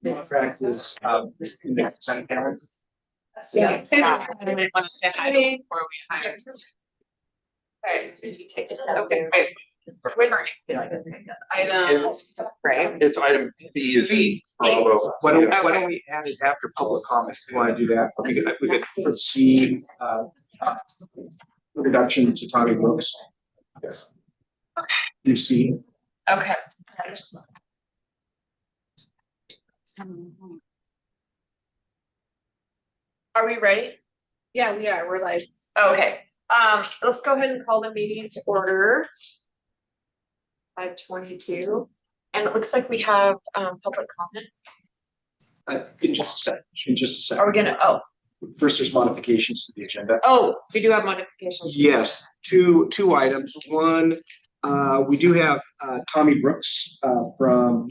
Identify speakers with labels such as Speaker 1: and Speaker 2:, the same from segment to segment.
Speaker 1: contract is in the consent calendar.
Speaker 2: Yeah. I didn't want to say hi before we hired. Okay, so you take it. Okay, wait. Item, right?
Speaker 3: It's item B is Bravo.
Speaker 1: Why don't we add it after public comments? You want to do that? We could proceed introduction to Tommy Brooks. Yes. You see.
Speaker 2: Okay. Are we ready?
Speaker 4: Yeah, we are. We're like,
Speaker 2: Okay, let's go ahead and call the meeting to order. 5:22, and it looks like we have public comment.
Speaker 1: In just a second. In just a second.
Speaker 2: Are we gonna,
Speaker 1: First, there's modifications to the agenda.
Speaker 2: we do have modifications.
Speaker 1: Yes, two items. One, we do have Tommy Brooks from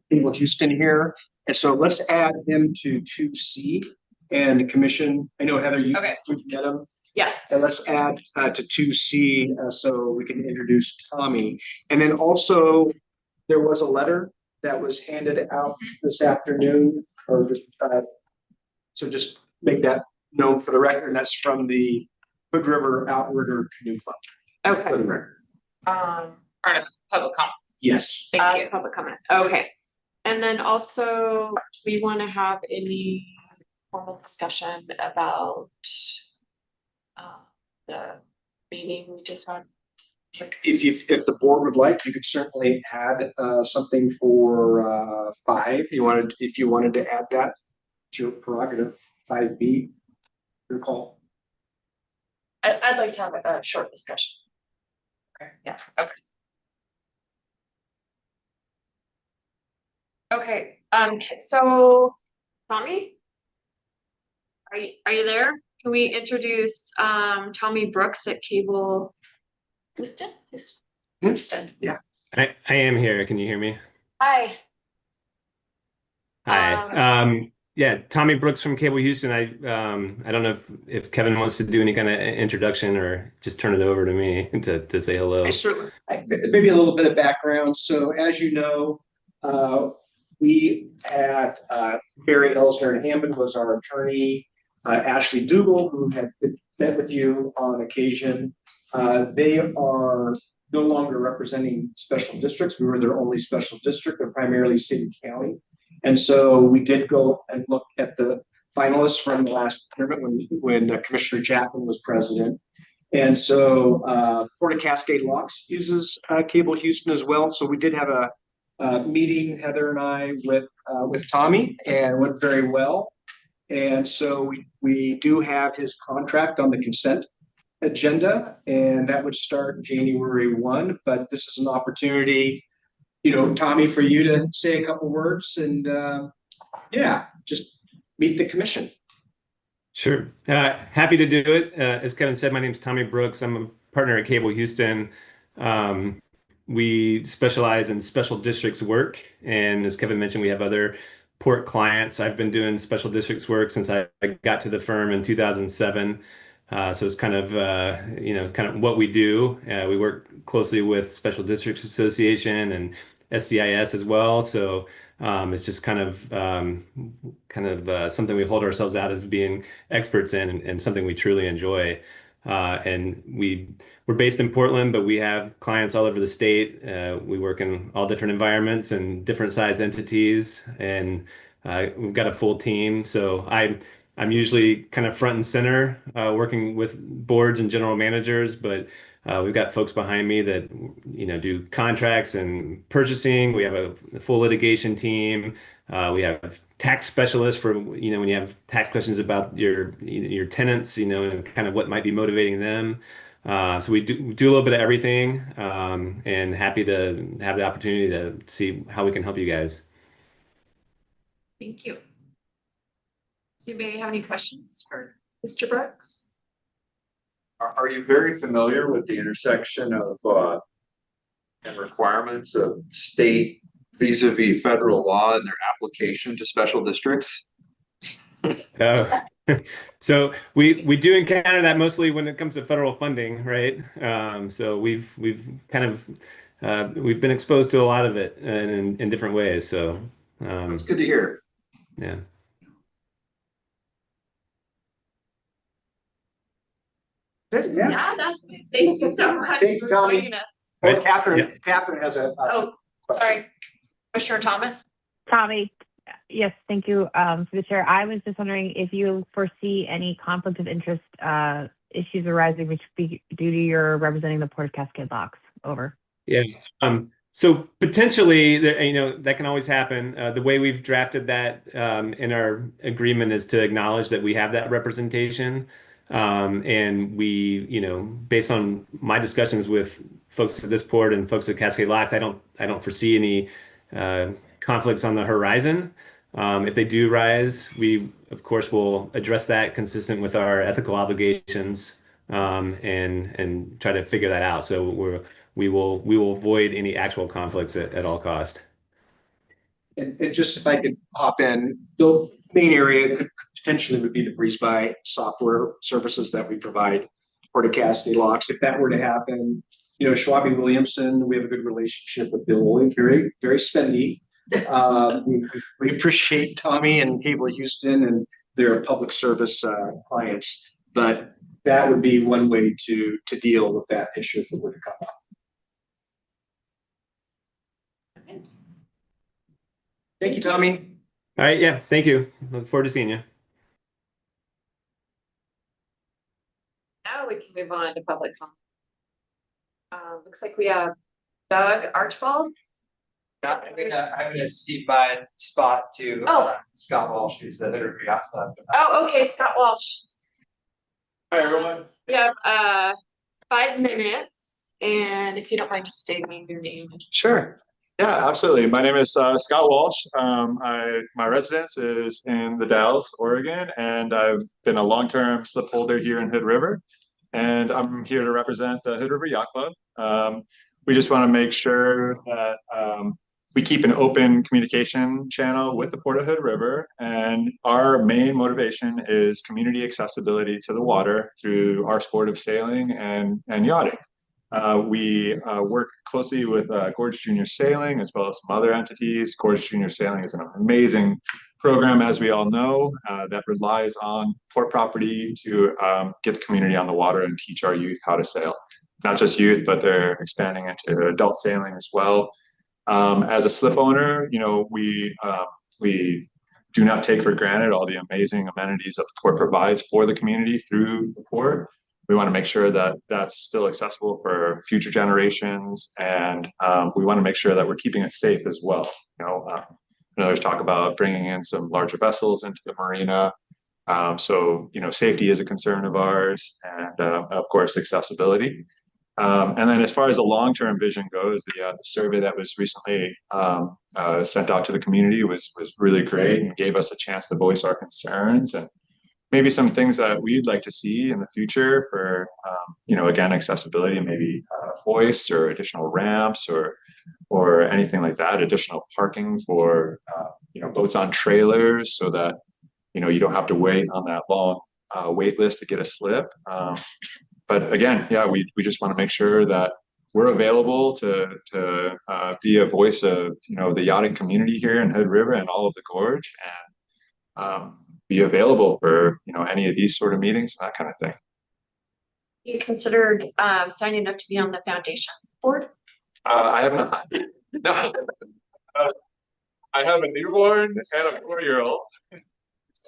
Speaker 1: Cable Houston here. And so let's add him to 2C and commission. I know Heather, you
Speaker 2: Okay.
Speaker 1: get him.
Speaker 2: Yes.
Speaker 1: And let's add to 2C so we can introduce Tommy. And then also there was a letter that was handed out this afternoon or just so just make that note for the record. And that's from the Hood River Outrigger Canoe Club.
Speaker 2: Okay.
Speaker 1: For the record.
Speaker 2: Public comment.
Speaker 1: Yes.
Speaker 2: Thank you. Public comment. Okay. And then also, do we want to have any formal discussion about the meeting we just had?
Speaker 1: If the board would like, you could certainly add something for 5. If you wanted to add that to your prerogative, 5B, your call.
Speaker 2: I'd like to have a short discussion. Okay. Yeah. Okay. Okay. So Tommy, are you there? Can we introduce Tommy Brooks at Cable Houston? Houston.
Speaker 1: Yeah.
Speaker 5: I am here. Can you hear me?
Speaker 2: Hi.
Speaker 5: Hi. Yeah, Tommy Brooks from Cable Houston. I don't know if Kevin wants to do any kind of introduction or just turn it over to me to say hello.
Speaker 1: Certainly. Maybe a little bit of background. So as you know, we had Barry Elsner and Hammond was our attorney. Ashley Dougal, who had met with you on occasion. They are no longer representing special districts. We were their only special district, but primarily city county. And so we did go and look at the finalists from the last tournament when Commissioner Chapman was president. And so Port of Cascade Locks uses Cable Houston as well. So we did have a meeting, Heather and I, with Tommy, and it went very well. And so we do have his contract on the consent agenda, and that would start January 1. But this is an opportunity, Tommy, for you to say a couple words and just meet the commission.
Speaker 5: Sure. Happy to do it. As Kevin said, my name is Tommy Brooks. I'm a partner at Cable Houston. We specialize in special districts work. And as Kevin mentioned, we have other port clients. I've been doing special districts work since I got to the firm in 2007. So it's kind of what we do. We work closely with Special Districts Association and SCIS as well. So it's just kind of something we hold ourselves out as being experts in and something we truly enjoy. And we're based in Portland, but we have clients all over the state. We work in all different environments and different size entities, and we've got a full team. So I'm usually kind of front and center, working with boards and general managers, but we've got folks behind me that do contracts and purchasing. We have a full litigation team. We have tax specialists for when you have tax questions about your tenants, and kind of what might be motivating them. So we do a little bit of everything, and happy to have the opportunity to see how we can help you guys.
Speaker 2: Thank you. Does anybody have any questions for Mr. Brooks?
Speaker 3: Are you very familiar with the intersection of and requirements of state vis-a-vis federal law and their application to special districts?
Speaker 5: So we do encounter that mostly when it comes to federal funding, right? So we've been exposed to a lot of it in different ways. So
Speaker 3: That's good to hear.
Speaker 5: Yeah.
Speaker 2: Yeah, that's, thank you so much
Speaker 1: Thank you,
Speaker 2: for
Speaker 1: Tommy.
Speaker 2: joining us.
Speaker 1: Well,
Speaker 5: Right.
Speaker 1: Catherine,
Speaker 5: Yeah.
Speaker 1: Catherine has a.
Speaker 2: Oh, sorry, Commissioner Thomas.
Speaker 4: Tommy, yes, thank you, for the chair. I was just wondering if you foresee any conflict of interest issues arising which be due to your representing the Port of Cascade Locks. Over.
Speaker 5: Yeah. So potentially, that can always happen. The way we've drafted that in our agreement is to acknowledge that we have that representation. And we, based on my discussions with folks at this port and folks at Cascade Locks, I don't foresee any conflicts on the horizon. If they do rise, we of course will address that consistent with our ethical obligations, and try to figure that out. So we will avoid any actual conflicts at all cost.
Speaker 1: And just if I could hop in, the main area could potentially would be the Breeze by software services that we provide for the Cascade Locks. If that were to happen, Schwab Williamson, we have a good relationship with Bill Williams, very, very spendy. We appreciate Tommy and Cable Houston and their public service clients, but that would be one way to deal with that issue if it were to come up. Thank you, Tommy.
Speaker 5: All right. Yeah. Thank you. Look forward to seeing you.
Speaker 2: Now we can move on to public comment. Looks like we have Doug Archibald.
Speaker 6: I'm gonna cede my spot to Scott Walsh, who's the Hood River Yacht Club.
Speaker 2: Oh, okay, Scott Walsh.
Speaker 6: Hi, everyone.
Speaker 2: We have 5 minutes, and if you don't mind just stating your name.
Speaker 7: Sure. Yeah, absolutely. My name is Scott Walsh. My residence is in the Dalles, Oregon, and I've been a long-term slip holder here in Hood River. And I'm here to represent the Hood River Yacht Club. We just want to make sure that we keep an open communication channel with the Port of Hood River. And our main motivation is community accessibility to the water through our sport of sailing and yachting. We work closely with Gorge Junior Sailing as well as some other entities. Gorge Junior Sailing is an amazing program, as we all know, that relies on port property to get the community on the water and teach our youth how to sail. Not just youth, but they're expanding into adult sailing as well. As a slip owner, we do not take for granted all the amazing amenities that the port provides for the community through the port. We want to make sure that that's still accessible for future generations, and we want to make sure that we're keeping it safe as well. There's talk about bringing in some larger vessels into the marina, so safety is a concern of ours, and of course accessibility. And then as far as the long-term vision goes, the survey that was recently sent out to the community was really great and gave us a chance to voice our concerns and maybe some things that we'd like to see in the future for, again, accessibility, maybe hoists or additional ramps or anything like that, additional parking for, boats on trailers so that, you don't have to wait on that long wait list to get a slip. But again, yeah, we just want to make sure that we're available to be a voice of, the yachting community here in Hood River and all of the gorge, and be available for, any of these sort of meetings, that kind of thing.
Speaker 2: You considered signing up to be on the foundation board?
Speaker 7: I have not. No. I have a newborn and a 4-year-old.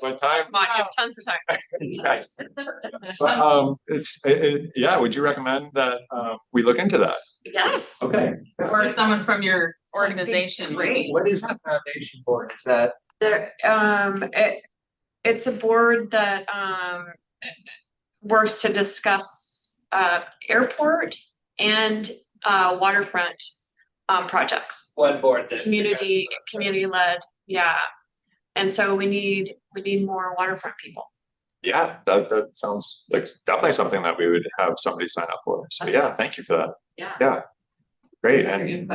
Speaker 7: My time.
Speaker 2: Come on, you have tons of time.
Speaker 7: Yes. Yeah. Would you recommend that we look into that?
Speaker 2: Yes.
Speaker 7: Okay.
Speaker 8: Or someone from your organization.
Speaker 2: Great.
Speaker 6: What is the foundation board? Is that?
Speaker 2: There, it's a board that works to discuss airport and waterfront projects.
Speaker 6: One board that.
Speaker 2: Community led, yeah. And so we need more waterfront people.
Speaker 7: Yeah, that sounds like definitely something that we would have somebody sign up for. So yeah, thank you for that.
Speaker 2: Yeah.
Speaker 7: Yeah. Great. And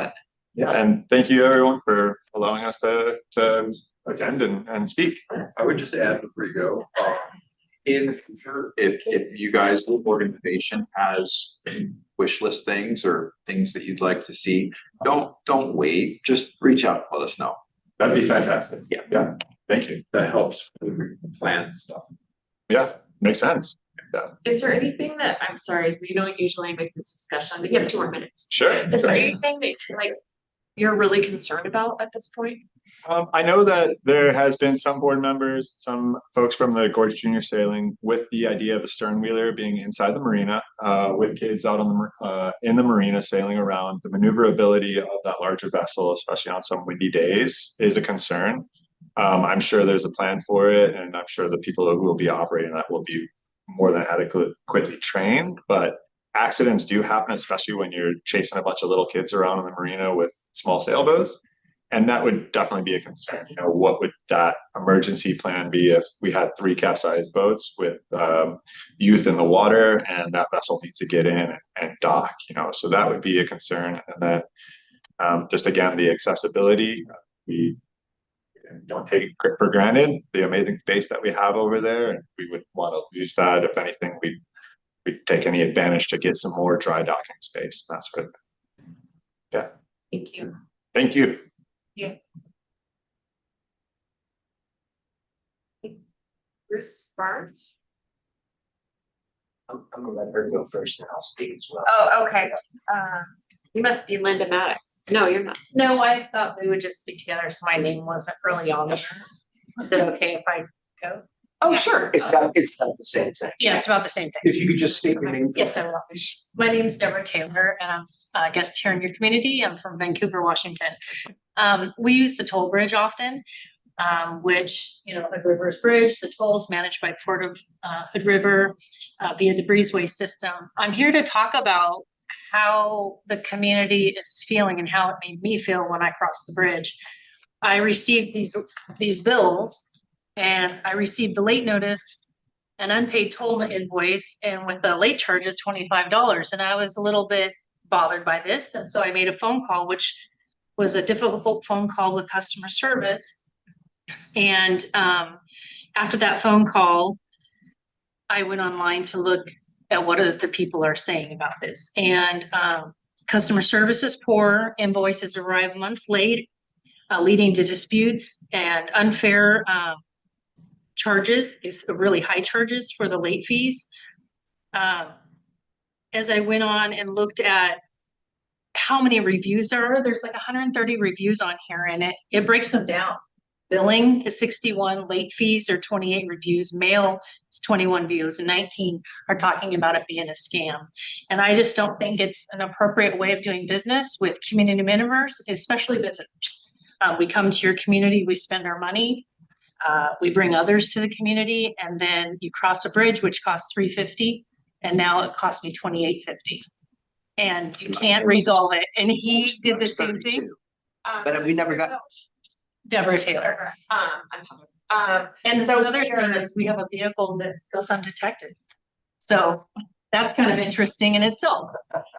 Speaker 7: yeah, and thank you everyone for allowing us to attend and speak.
Speaker 3: I would just add before you go, in the future, if you guys, the organization has wish list things or things that you'd like to see, don't wait, just reach out, let us know.
Speaker 7: That'd be fantastic. Yeah, thank you.
Speaker 3: That helps with your plan stuff.
Speaker 7: Yeah, makes sense.
Speaker 2: Is there anything that, I'm sorry, we don't usually make this discussion, but you have 2 more minutes.
Speaker 7: Sure.
Speaker 2: Is there anything that like you're really concerned about at this point?
Speaker 7: I know that there has been some board members, some folks from the Gorge Junior Sailing with the idea of a stern wheeler being inside the marina, with kids out on in the marina sailing around. The maneuverability of that larger vessel, especially on some windy days, is a concern. I'm sure there's a plan for it, and I'm sure the people who will be operating that will be more than adequately trained, but accidents do happen, especially when you're chasing a bunch of little kids around in the marina with small sailboats. And that would definitely be a concern. You know, what would that emergency plan be if we had 3 capsized boats with youth in the water and that vessel needs to get in and dock, you know, so that would be a concern. And then just again, the accessibility, we don't take it for granted, the amazing space that we have over there, and we would want to use that. If anything, we'd take any advantage to get some more dry docking space, that sort of thing. Yeah.
Speaker 2: Thank you.
Speaker 7: Thank you.
Speaker 2: Yeah. Bruce Barnes?
Speaker 1: I'm gonna let her go first and I'll speak as well.
Speaker 2: Oh, okay. You must be Linda Maddox. No, you're not.
Speaker 9: No, I thought we would just speak together, so my name wasn't early on there. Is it okay if I go?
Speaker 2: Oh, sure.
Speaker 1: It's about the same thing.
Speaker 9: Yeah, it's about the same thing.
Speaker 1: If you could just state your name.
Speaker 9: Yes, I will. My name is Deborah Taylor, and I'm a guest here in your community. I'm from Vancouver, Washington. We use the toll bridge often, which, you know, Hood River's bridge, the tolls managed by Port of Hood River via the breezeway system. I'm here to talk about how the community is feeling and how it made me feel when I crossed the bridge. I received these bills, and I received the late notice, an unpaid toll invoice, and with the late charge is $25. And I was a little bit bothered by this. And so I made a phone call, which was a difficult phone call with customer service. And after that phone call, I went online to look at what the people are saying about this. And customer service is poor, invoices arrive months late, leading to disputes and unfair charges, is really high charges for the late fees. As I went on and looked at how many reviews there are, there's like 130 reviews on here, and it breaks them down. Billing is 61, late fees are 28 reviews, mail is 21 views, and 19 are talking about it being a scam. And I just don't think it's an appropriate way of doing business with community members, especially visitors. We come to your community, we spend our money, we bring others to the community, and then you cross a bridge, which costs $350, and now it costs me $28.50. And you can't resolve it. And he did the same thing.
Speaker 1: But we never got.
Speaker 9: Deborah Taylor. And so another thing is we have a vehicle that goes undetected. So that's kind of interesting in itself.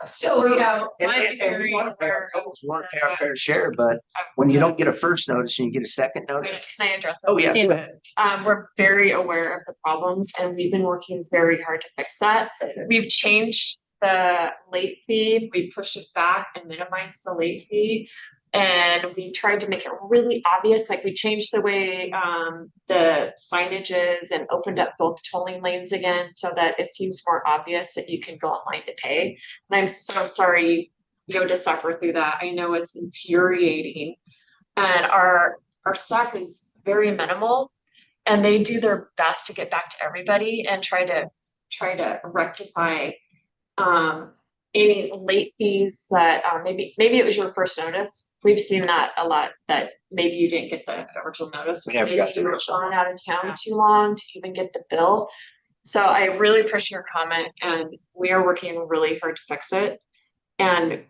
Speaker 9: So, yeah.
Speaker 1: And we want to pay our bills, we want to pay our fair share, but when you don't get a first notice and you get a second notice.
Speaker 2: Can I address it?
Speaker 1: Oh, yeah. Go
Speaker 9: Yes.
Speaker 1: ahead.
Speaker 2: We're very aware of the problems, and we've been working very hard to fix that. We've changed the late fee. We pushed it back and minimized the late fee. And we tried to make it really obvious, like we changed the way the signage is and opened up both tolling lanes again so that it seems more obvious that you can go online to pay. And I'm so sorry you had to suffer through that. I know it's infuriating. And our staff is very minimal, and they do their best to get back to everybody and try to rectify any late fees that maybe it was your first notice. We've seen that a lot, that maybe you didn't get the original notice.
Speaker 1: We never
Speaker 2: Maybe
Speaker 1: got the
Speaker 2: you were
Speaker 1: original.
Speaker 2: gone out of town too long to even get the bill. So I really appreciate your comment, and we are working really hard to fix it. And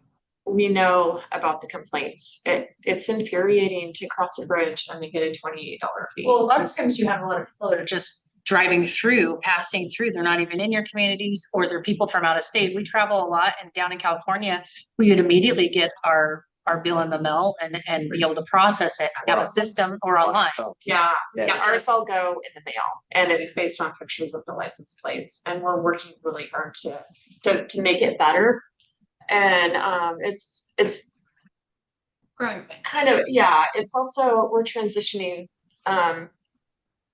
Speaker 2: we know about the complaints. It's infuriating to cross a bridge and they get a $28 fee.
Speaker 9: Well, a lot of times you have a lot of people that are just driving through, passing through. They're not even in your communities, or they're people from out of state. We travel a lot, and down in California, we would immediately get our bill in the mail and be able to process it, have a system or online.
Speaker 2: Yeah,
Speaker 1: Yeah.
Speaker 2: ours all go in the mail, and it's based on pictures of the license plates, and we're working really hard to make it better. And it's
Speaker 8: Growing.
Speaker 2: kind of, yeah, it's also, we're transitioning,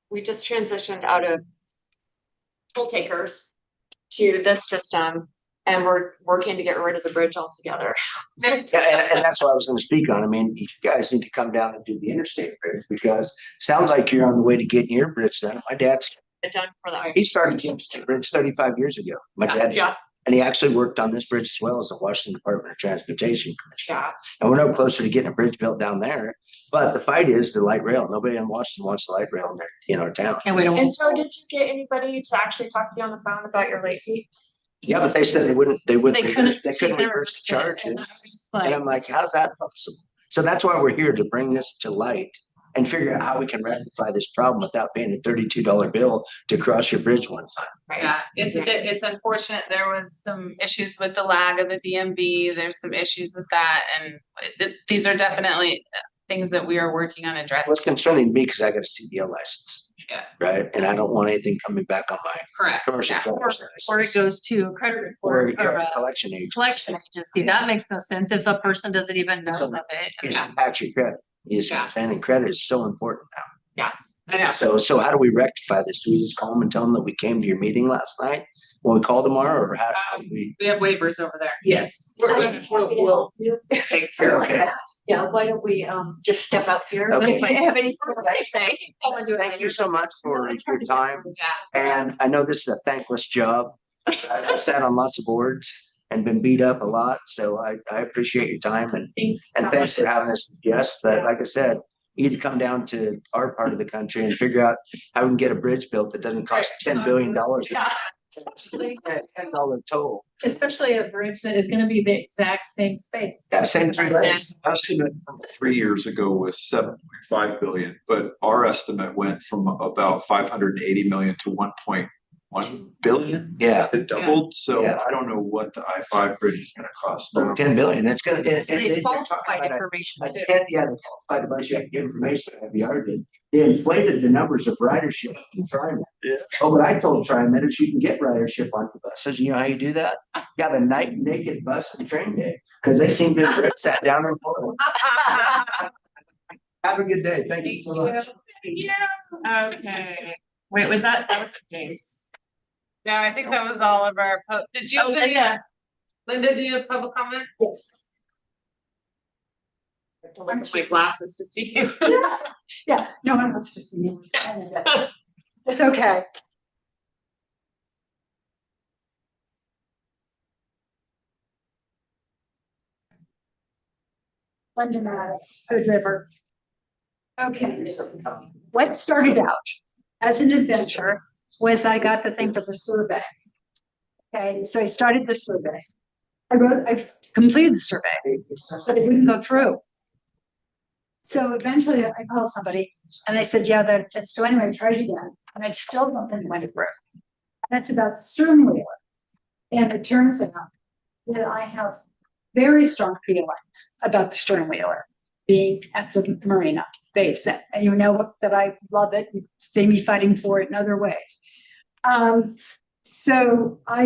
Speaker 2: we just transitioned out of toll takers to this system, and we're working to get rid of the bridge altogether.
Speaker 10: Yeah, and that's what I was gonna speak on. I mean, you guys need to come down and do the interstate bridge because sounds like you're on the way to getting your bridge done. My dad's,
Speaker 2: Done for that.
Speaker 10: he started the interstate bridge 35 years ago. My dad,
Speaker 2: Yeah,
Speaker 10: and he actually worked on this bridge as well as the Washington Department of Transportation Commission.
Speaker 2: yeah.
Speaker 10: And we're no closer to getting a bridge built down there. But the fight is the light rail. Nobody in Washington wants the light rail in our town.
Speaker 9: And we don't.
Speaker 2: And so did you get anybody to actually talk to you on the phone about your late fee?
Speaker 10: Yeah, but they said they couldn't
Speaker 9: They couldn't.
Speaker 10: reverse the charges.
Speaker 9: And I was just
Speaker 10: And I'm like, how's that possible? So that's why we're here, to bring this to light and figure out how we can rectify this problem without paying a $32 bill to cross your bridge one time.
Speaker 2: Right.
Speaker 8: Yeah, it's unfortunate. There was some issues with the lag of the DMV. There's some issues with that, and these are definitely things that we are working on addressing.
Speaker 10: What's concerning me, because I got a CDL license,
Speaker 8: Yes.
Speaker 10: right? And I don't want anything coming back on my
Speaker 8: Correct.
Speaker 10: commercial
Speaker 8: Yeah.
Speaker 10: driver's
Speaker 9: Or it
Speaker 10: license.
Speaker 9: goes to a credit
Speaker 10: Or
Speaker 9: report or a
Speaker 10: collection agent.
Speaker 9: collection agency. That makes no sense if a person doesn't even know
Speaker 10: So-
Speaker 9: of it.
Speaker 10: It impacts your credit. You see what I'm saying? And credit is so important now.
Speaker 8: I know.
Speaker 10: So how do we rectify this? Do we just call them and tell them that we came to your meeting last night? Will we call tomorrow, or how do we?
Speaker 8: We have waivers over there.
Speaker 2: Yes. We'll take care of that.
Speaker 11: Yeah, why don't we just step up here?
Speaker 10: Okay.
Speaker 11: If you have any further to say.
Speaker 10: Thank you so much for your time.
Speaker 8: Yeah.
Speaker 10: And I know this is a thankless job. I've sat on lots of boards and been beat up a lot, so I appreciate your time and thanks for having us. Yes, but like I said, you need to come down to our part of the country and figure out how we can get a bridge built that doesn't cost $10 billion.
Speaker 2: Yeah.
Speaker 10: $10 toll.
Speaker 9: Especially a bridge that is gonna be the exact same space.
Speaker 10: That same three lanes.
Speaker 3: Estimate from 3 years ago was 7.5 billion, but our estimate went from about 580 million to 1.1 billion.
Speaker 10: Yeah,
Speaker 3: It doubled, so
Speaker 10: Yeah.
Speaker 3: I don't know what the I-5 bridge is gonna cost now.
Speaker 10: 10 billion. It's gonna.
Speaker 9: They falsified information too.
Speaker 10: Yeah, they falsified a bunch of information. FDR did. They inflated the numbers of ridership in TriMet.
Speaker 3: Yeah.
Speaker 10: Oh, what I told TriMet is you can get ridership on the buses. You know how you do that? You have a night naked bus and train day, because they seem to have sat down and pulled. Have a good day. Thank you so much.
Speaker 2: Okay. Wait, was that was James?
Speaker 8: No, I think that was all of our, did you,
Speaker 2: Oh, Linda.
Speaker 8: Linda, do you have public comment?
Speaker 11: Yes.
Speaker 2: I have to look at my glasses to see you.
Speaker 11: Yeah, no one wants to see you. It's okay. Linda Mattis, Hood River. Okay, what started out as an adventure was I got the thing for the survey. Okay, so I started the survey. I completed the survey, but it wouldn't go through. So eventually I called somebody and they said, yeah, that's, so anyway, I tried again and I still don't think it went through. That's about the stern wheeler. And it turns out that I have very strong feelings about the stern wheeler being at the Marina base. And you know that I love it. You see me fighting for it in other ways. So I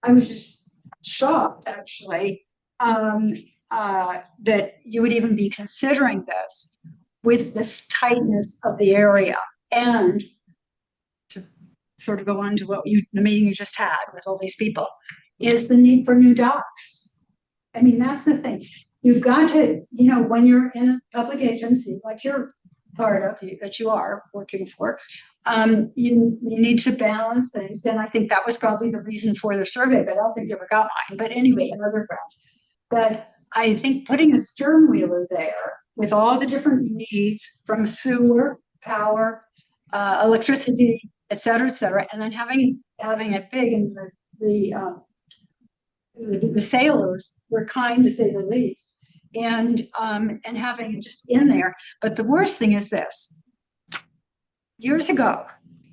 Speaker 11: was just shocked actually, that you would even be considering this with this tightness of the area. And to sort of go on to the meeting you just had with all these people, is the need for new docks. I mean, that's the thing. You've got to, when you're in a public agency, like you're part of, that you are working for, you need to balance things. And I think that was probably the reason for the survey, but I don't think you ever got mine. But anyway, and other friends. But I think putting a stern wheeler there with all the different needs from sewer, power, electricity, et cetera, and then having it big, and the sailors were kind, to say the least, and having it just in there. But the worst thing is this. Years ago,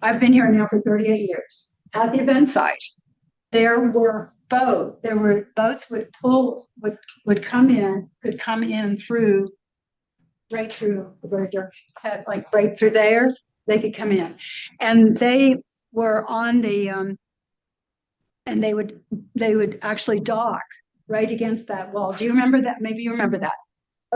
Speaker 11: I've been here now for 38 years, at the event site, there were boats could come in through, right through the bridge, had like right through there, they could come in. And they were on the, and they would actually dock right against that wall. Do you remember that? Maybe you remember that.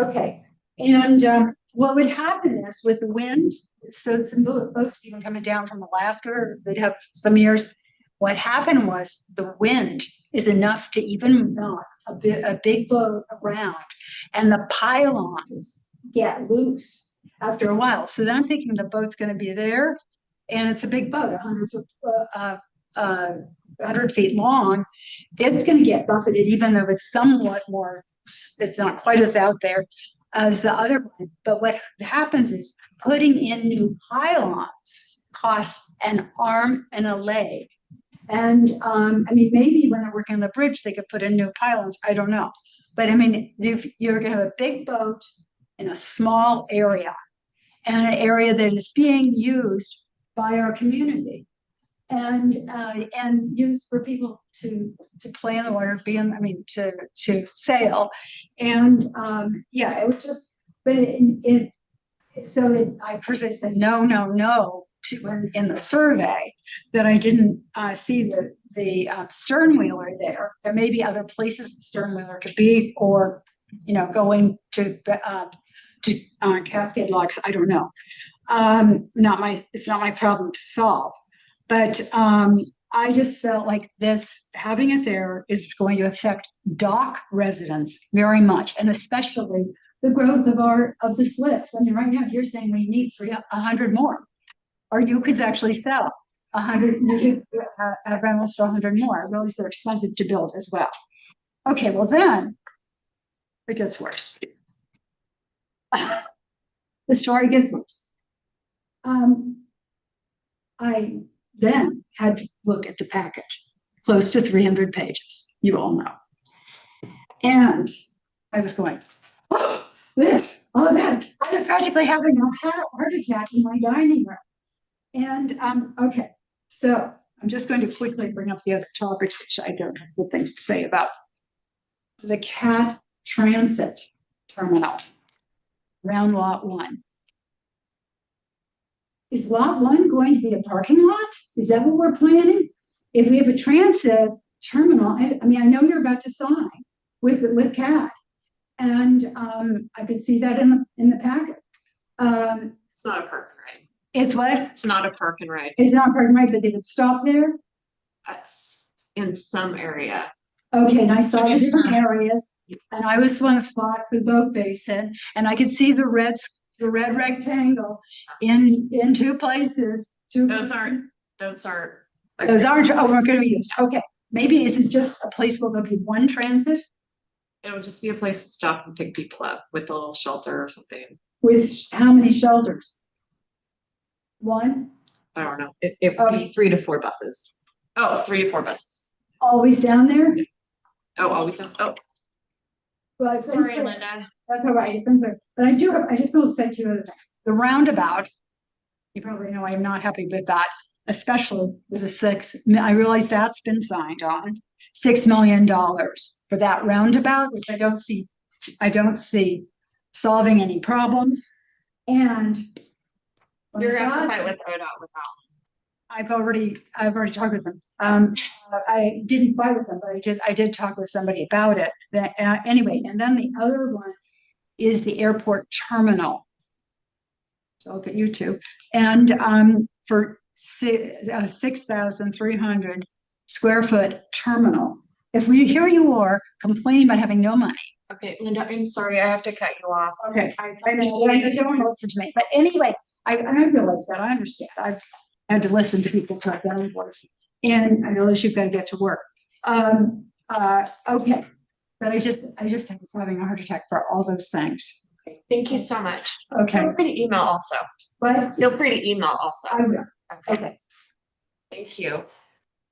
Speaker 11: Okay, and what would happen is with the wind, so some boats even coming down from Alaska, they'd have some years. What happened was the wind is enough to even knock a big boat around, and the pylons get loose after a while. So then I'm thinking the boat's going to be there, and it's a big boat, 100 feet long. It's going to get buffeted, even though it's somewhat more. It's not quite as out there as the other one. But what happens is putting in new pylons costs an arm and a leg. And I mean, maybe when they're working on the bridge, they could put in new pylons. I don't know. But I mean, if you're going to have a big boat in a small area, and an area that is being used by our community, and used for people to play in the water, to sail, and yeah, it would just. But I personally said no to in the survey that I didn't see the stern wheeler there. There may be other places the stern wheeler could be, or going to Cascade Locks. I don't know. It's not my problem to solve. But I just felt like having it there is going to affect dock residents very much, and especially the growth of the slips. I mean, right now you're saying we need 100 more, or you could actually sell 100. You could have rentals for 100 more. I realize they're expensive to build as well. Okay, well then it gets worse. The story gets worse. I then had to look at the package, close to 300 pages, you all know. And I was going, oh, that. I was practically having a heart attack in my dining room. And okay, so I'm just going to quickly bring up the other topics, which I don't have good things to say about. The CAT Transit Terminal, around Lot 1. Is Lot 1 going to be a parking lot? Is that what we're planning? If we have a transit terminal, I mean, I know you're about to sign with CAT, and I could see that in the packet.
Speaker 2: It's not a park and ride.
Speaker 11: It's what?
Speaker 2: It's not a park and ride.
Speaker 11: It's not a park and ride, but they would stop there?
Speaker 2: In some area.
Speaker 11: Okay, and I saw the different areas, and I was one of Fox, the boat basin, and I could see the red rectangle in two places.
Speaker 2: Those aren't.
Speaker 11: Those aren't. Oh, we're going to use. Okay, maybe is it just a place where there'll be one transit?
Speaker 2: It'll just be a place to stop and pick people up with a little shelter or something.
Speaker 11: With how many shelters? One?
Speaker 2: I don't know.
Speaker 12: It would be 3 to 4 buses.
Speaker 2: Oh, 3 to 4 buses.
Speaker 11: Always down there?
Speaker 2: Oh, always down. Oh.
Speaker 11: Well,
Speaker 2: sorry, Linda.
Speaker 11: That's all right. But I just want to say to you the next. The roundabout, you probably know I'm not happy with that, especially with the I realize that's been signed on. $6 million for that roundabout, which I don't see solving any problems. And
Speaker 2: you're going to have to fight with ODOT with that one.
Speaker 11: I've already talked with them. I didn't fight with them, but I did talk with somebody about it. Anyway, and then the other one is the airport terminal. So I'll get you two. And for 6,300 square foot terminal. If here you are complaining about having no money.
Speaker 2: Okay, Linda, I'm sorry, I have to cut you off.
Speaker 11: Okay, I know, I don't want to listen to me. But anyways, I realize that. I understand. I've had to listen to people talk down the voice. And I realize you've got to get to work. Okay. But I just was having a heart attack for all those things.
Speaker 2: Okay. Thank you so much.
Speaker 11: Okay.
Speaker 2: Feel free to email also.
Speaker 11: What?
Speaker 2: Feel free to email also.
Speaker 11: I will.
Speaker 2: Okay. Thank you.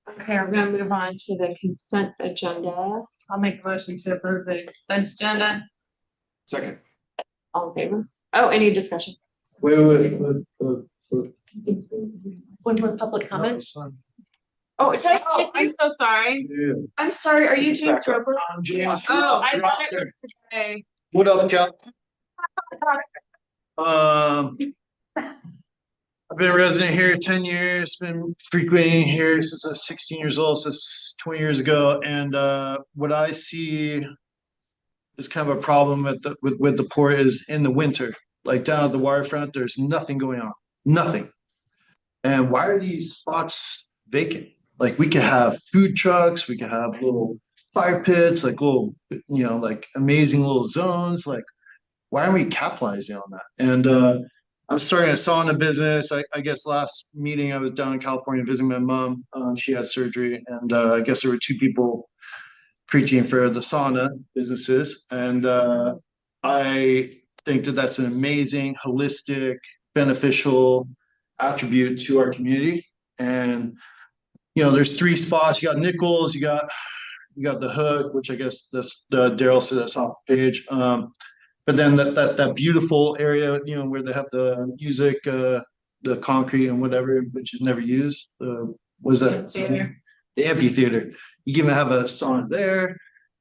Speaker 2: Okay, we're gonna move on to the consent agenda.
Speaker 8: I'll make a motion to approve the consent agenda.
Speaker 3: Second.
Speaker 2: All in favor? Oh, any discussion?
Speaker 3: Wait.
Speaker 12: One more public comment.
Speaker 2: Oh,
Speaker 8: Oh, I'm so sorry.
Speaker 2: I'm sorry, are you James Roper?
Speaker 3: I'm James.
Speaker 2: Oh, I thought it was today.
Speaker 6: What up, John?
Speaker 13: I've been a resident here 10 years, been frequenting here since I was 16 years old, so that's 20 years ago. And what I see is kind of a problem with the port is in the winter. Like down at the waterfront, there's nothing going on, nothing. And why are these spots vacant? Like we could have food trucks, we could have little fire pits, like little, like amazing little zones. Like, why aren't we capitalizing on that? And I'm starting a sauna business. I guess last meeting I was down in California visiting my mom. She had surgery, and I guess there were two people preaching for the sauna businesses. And I think that that's an amazing, holistic, beneficial attribute to our community. And there's 3 spots. You got Nichols, you got the Hook, which I guess that's Daryl said that's off the page. But then that beautiful area, where they have the music, the concrete and whatever, which is never used. Was that
Speaker 8: Amphitheater.
Speaker 13: the amphitheater? You can even have a sauna there.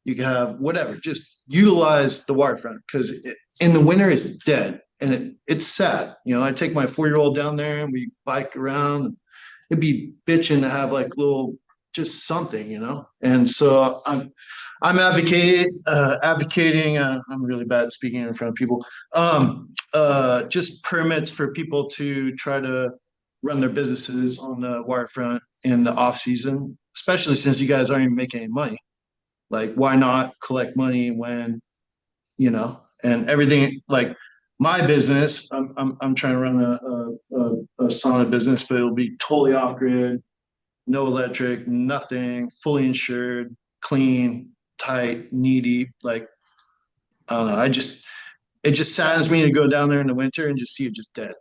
Speaker 13: You can have whatever. Just utilize the waterfront because in the winter it's dead and it's sad. I take my 4-year-old down there and we bike around. It'd be bitching to have like little just something, And so I'm advocating. I'm really bad at speaking in front of people. Just permits for people to try to run their businesses on the waterfront in the off season, especially since you guys aren't even making any money. Like, why not collect money when, and everything like my business. I'm trying to run a sauna business, but it'll be totally off grid, no electric, nothing, fully insured, clean, tight, needy. Like, I don't know. It just saddens me to go down there in the winter and just see it just dead.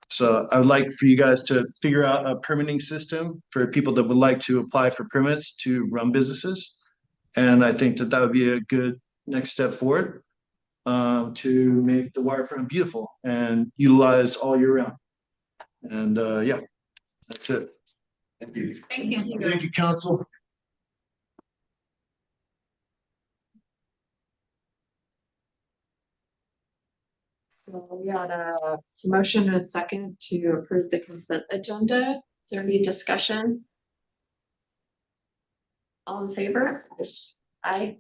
Speaker 13: So I would like for you guys to figure out a permitting system for people that would like to apply for permits to run businesses. And I think that would be a good next step forward to make the waterfront beautiful and utilized all year round. And yeah, that's it.
Speaker 8: Thank you.
Speaker 13: Thank you, council.
Speaker 2: So we had a motion and a second to approve the consent agenda. Is there any discussion? All in favor?
Speaker 1: Yes.
Speaker 2: Aye.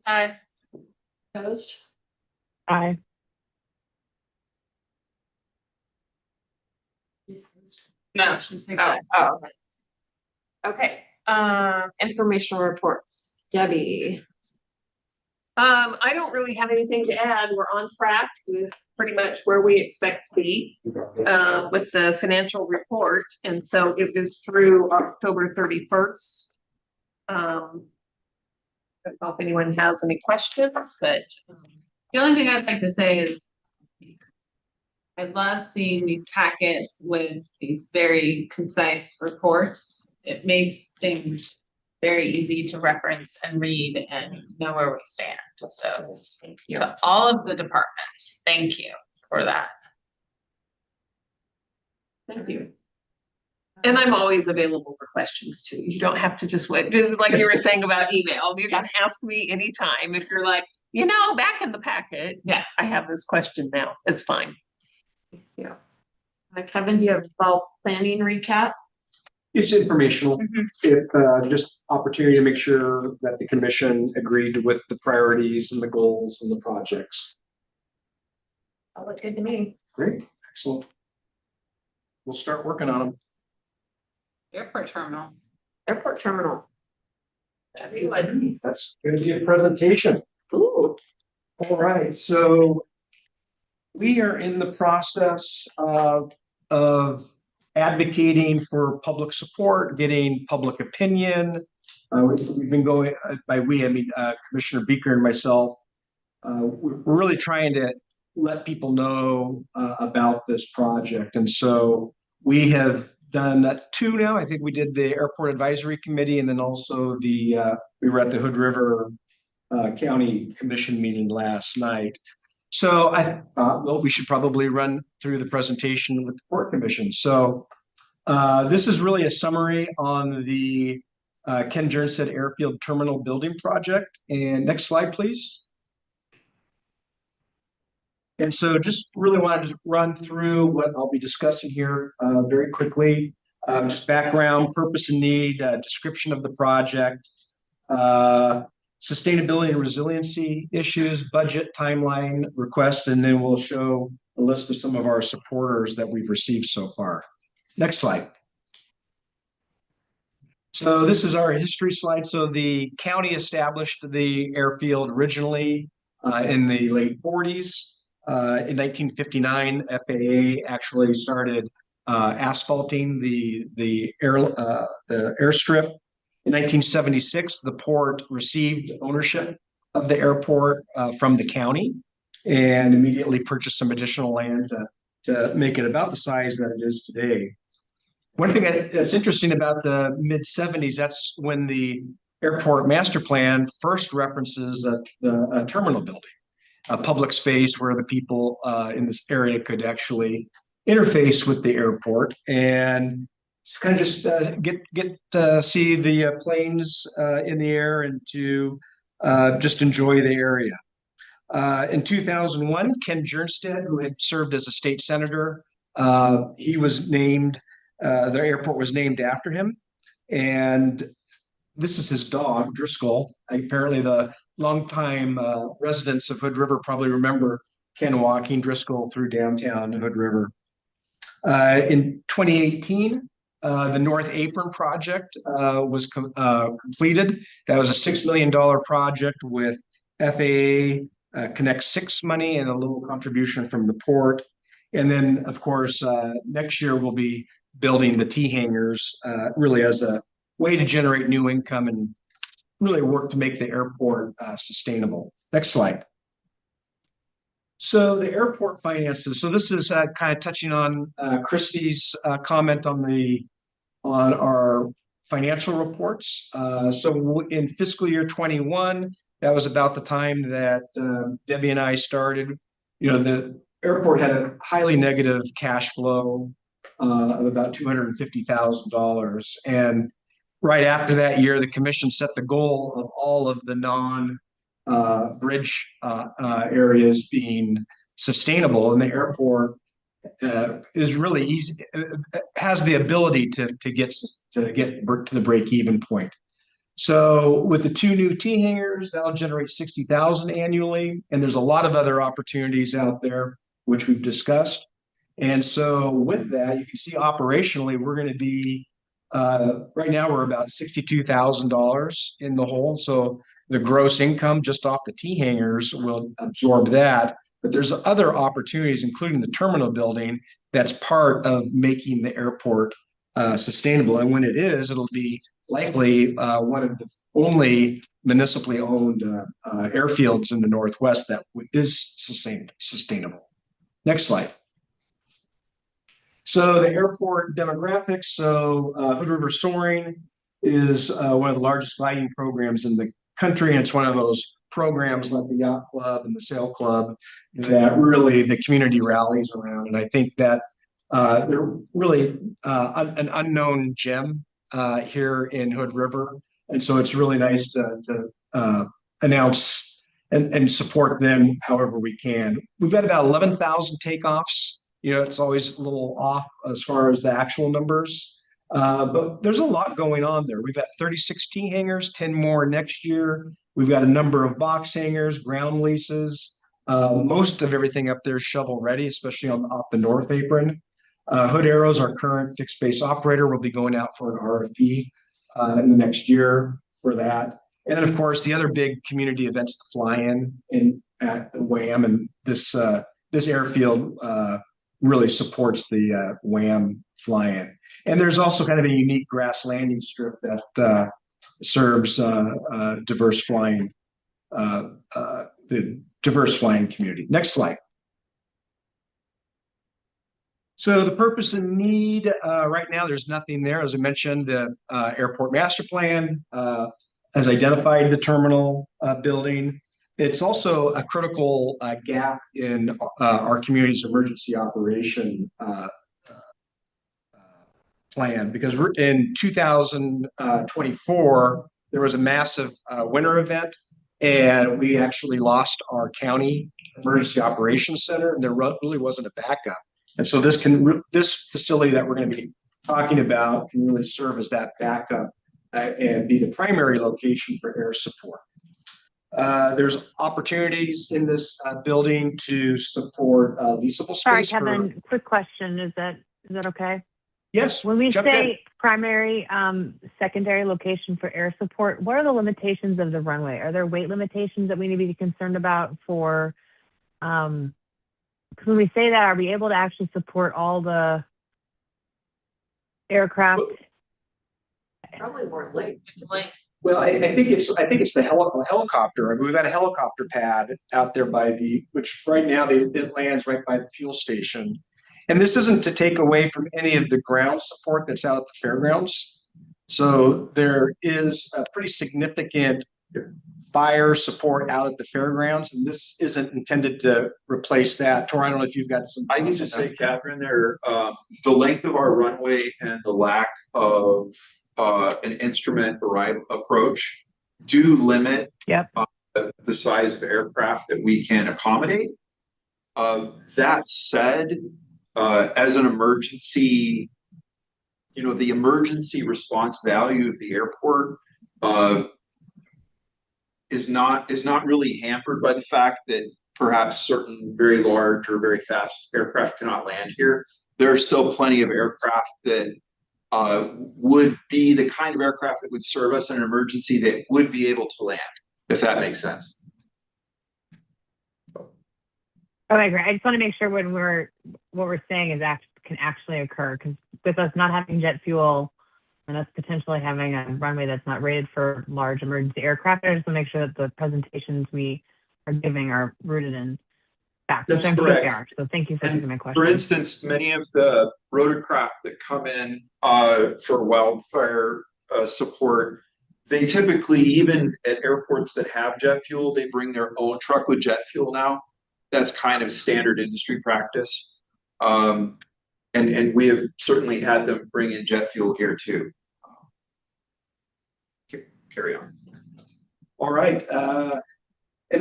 Speaker 2: Opposed?
Speaker 4: Aye.
Speaker 8: No, she's saying
Speaker 2: Oh,
Speaker 8: that.
Speaker 2: okay. Informational reports. Debbie.
Speaker 12: I don't really have anything to add. We're on track with pretty much where we expect to be with the financial report. And so it was through October 31st. I don't know if anyone has any questions, but
Speaker 8: The only thing I'd like to say is I love seeing these packets with these very concise reports. It makes things very easy to reference and read and know where we stand. So
Speaker 2: Thank you.
Speaker 8: to all of the departments, thank you for that.
Speaker 12: thank you. And I'm always available for questions too. You don't have to just wait. This is like you were saying about email. You can ask me anytime if you're like, back in the packet. Yeah, I have this question now. It's fine.
Speaker 2: Yeah. Kevin, do you have a planning recap?
Speaker 1: It's informational. If just opportunity to make sure that the commission agreed with the priorities and the goals and the projects.
Speaker 2: That looked good to me.
Speaker 1: Great, excellent. We'll start working on them.
Speaker 8: Airport terminal.
Speaker 2: Airport terminal.
Speaker 1: Everyone, that's going to be a presentation. Ooh. All right, so we are in the process of advocating for public support, getting public opinion. We've been going by we, I mean Commissioner Beaker and myself. We're really trying to let people know about this project, and so we have done 2 now. I think we did the Airport Advisory Committee, and then also we were at the Hood River County Commission meeting last night. So I thought, well, we should probably run through the presentation with the Port Commission. So this is really a summary on the Ken Jernstedt Airfield Terminal Building Project. And next slide, please. And so just really want to run through what I'll be discussing here very quickly. Just background, purpose and need, description of the project. sustainability and resiliency issues, budget timeline request, and then we'll show a list of some of our supporters that we've received so far. Next slide. So this is our history slide. So the county established the airfield originally in the late 40s. In 1959, FAA actually started asphalting the airstrip. In 1976, the port received ownership of the airport from the county and immediately purchased some additional land to make it about the size that it is today. One thing that's interesting about the mid-70s, that's when the airport master plan first references the terminal building, a public space where the people in this area could actually interface with the airport and kind of just get to see the planes in the air and to just enjoy the area. In 2001, Ken Jernstedt, who had served as a state senator, he was named, the airport was named after him. And this is his dog, Driscoll. Apparently the longtime residents of Hood River probably remember Ken walking Driscoll through downtown Hood River. In 2018, the North Apron project was completed. That was a $6 million project with FAA Connect 6 money and a little contribution from the port. And then, of course, next year we'll be building the T hangars really as a way to generate new income and really work to make the airport sustainable. Next slide. So the airport finances. So this is kind of touching on Christie's comment on our financial reports. So in fiscal year 21, that was about the time that Debbie and I started. You know, the airport had a highly negative cash flow of about $250,000. And right after that year, the commission set the goal of all of the non-bridge areas being sustainable, and the airport is really easy, has the ability to get to the break-even point. So with the 2 new T hangars, that'll generate $60,000 annually, and there's a lot of other opportunities out there which we've discussed. And so with that, you can see operationally, we're going to be right now we're about $62,000 in the hole. So the gross income just off the T hangars will absorb that. But there's other opportunities, including the terminal building, that's part of making the airport sustainable. And when it is, it'll be likely one of the only municipally owned airfields in the Northwest that is sustainable. Next slide. So the airport demographics. So Hood River Soaring is one of the largest gliding programs in the country. And it's one of those programs like the Yacht Club and the Sail Club that really the community rallies around. And I think that they're really an unknown gem here in Hood River. And so it's really nice to announce and support them however we can. We've got about 11,000 takeoffs. You know, it's always a little off as far as the actual numbers, but there's a lot going on there. We've got 36 T hangars, 10 more next year. We've got a number of box hangars, ground leases. Most of everything up there is shovel ready, especially off the North Apron. Hood Aeros, our current fixed base operator, will be going out for an RFP in the next year for that. And then, of course, the other big community events, the fly-in at WAM, and this airfield really supports the WAM fly-in. And there's also kind of a unique grass landing strip that serves diverse flying, the diverse flying community. Next slide. So the purpose and need, right now, there's nothing there. As I mentioned, the airport master plan has identified the terminal building. It's also a critical gap in our community's emergency operation plan, because in 2024, there was a massive winter event, and we actually lost our county emergency operations center, and there really wasn't a backup. And so this facility that we're going to be talking about can really serve as that backup and be the primary location for air support. There's opportunities in this building to support leasable
Speaker 4: Sorry,
Speaker 1: space.
Speaker 4: Kevin, quick question. Is that okay?
Speaker 1: Yes.
Speaker 4: When we
Speaker 1: jump in.
Speaker 4: say primary, secondary location for air support, what are the limitations of the runway? Are there weight limitations that we need to be concerned about for, because when we say that, are we able to actually support all the aircraft?
Speaker 12: Probably more length. It's length.
Speaker 1: Well, I think it's the helicopter. I mean, we've got a helicopter pad out there which right now it lands right by the fuel station. And this isn't to take away from any of the ground support that's out at the fairgrounds. So there is a pretty significant fire support out at the fairgrounds, and this isn't intended to replace that. Tor, I don't know if you've got some.
Speaker 3: I need to say, Catherine, the length of our runway and the lack of an instrument arrival approach do limit the size of aircraft that we can accommodate. That said, as an emergency, the emergency response value of the airport is not really hampered by the fact that perhaps certain very large or very fast aircraft cannot land here. There are still plenty of aircraft that would be the kind of aircraft that would serve us in an emergency that would be able to land, if that makes sense.
Speaker 4: Okay, great. I just want to make sure what we're saying can actually occur, because with us not having jet fuel and us potentially having a runway that's not rated for large emergency aircraft, I just want to make sure that the presentations we are giving are rooted in fact.
Speaker 3: That's correct.
Speaker 4: They are. So thank you for taking my question.
Speaker 3: For instance, many of the rotorcraft that come in for wildfire support, they typically, even at airports that have jet fuel, they bring their own truck with jet fuel now. That's kind of standard industry practice. And we have certainly had them bring in jet fuel here too. Carry on.
Speaker 1: All right. And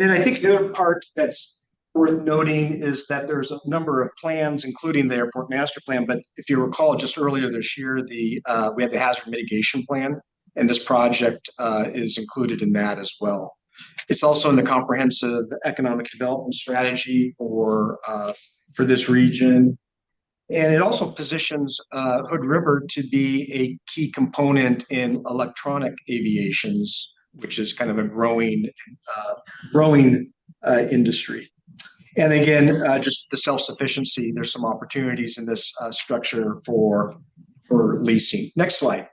Speaker 1: then I think the other part that's worth noting is that there's a number of plans, including the airport master plan. But if you recall, just earlier this year, we had the hazard mitigation plan, and this project is included in that as well. It's also in the comprehensive economic development strategy for this region. And it also positions Hood River to be a key component in electronic aviations, which is kind of a growing industry. And again, just the self-sufficiency, there's some opportunities in this structure for leasing. Next slide.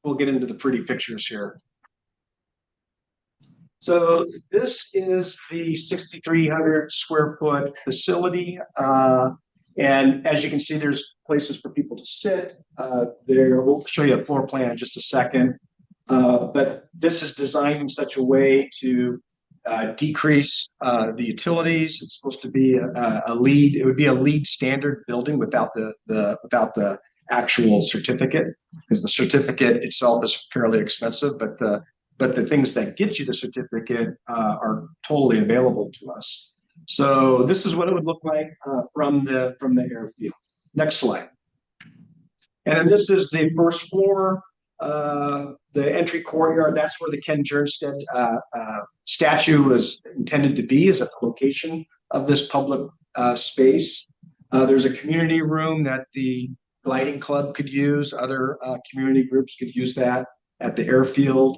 Speaker 1: We'll get into the pretty pictures here. So this is the 6,300 square foot facility. And as you can see, there's places for people to sit there. We'll show you a floor plan in just a second. But this is designed in such a way to decrease the utilities. It's supposed to be a LEED. It would be a LEED standard building without the actual certificate, because the certificate itself is fairly expensive, but the things that get you the certificate are totally available to us. So this is what it would look like from the airfield. Next slide. And then this is the first floor, the entry courtyard. That's where the Ken Jernstedt statue was intended to be, is at the location of this public space. There's a community room that the gliding club could use. Other community groups could use that at the airfield.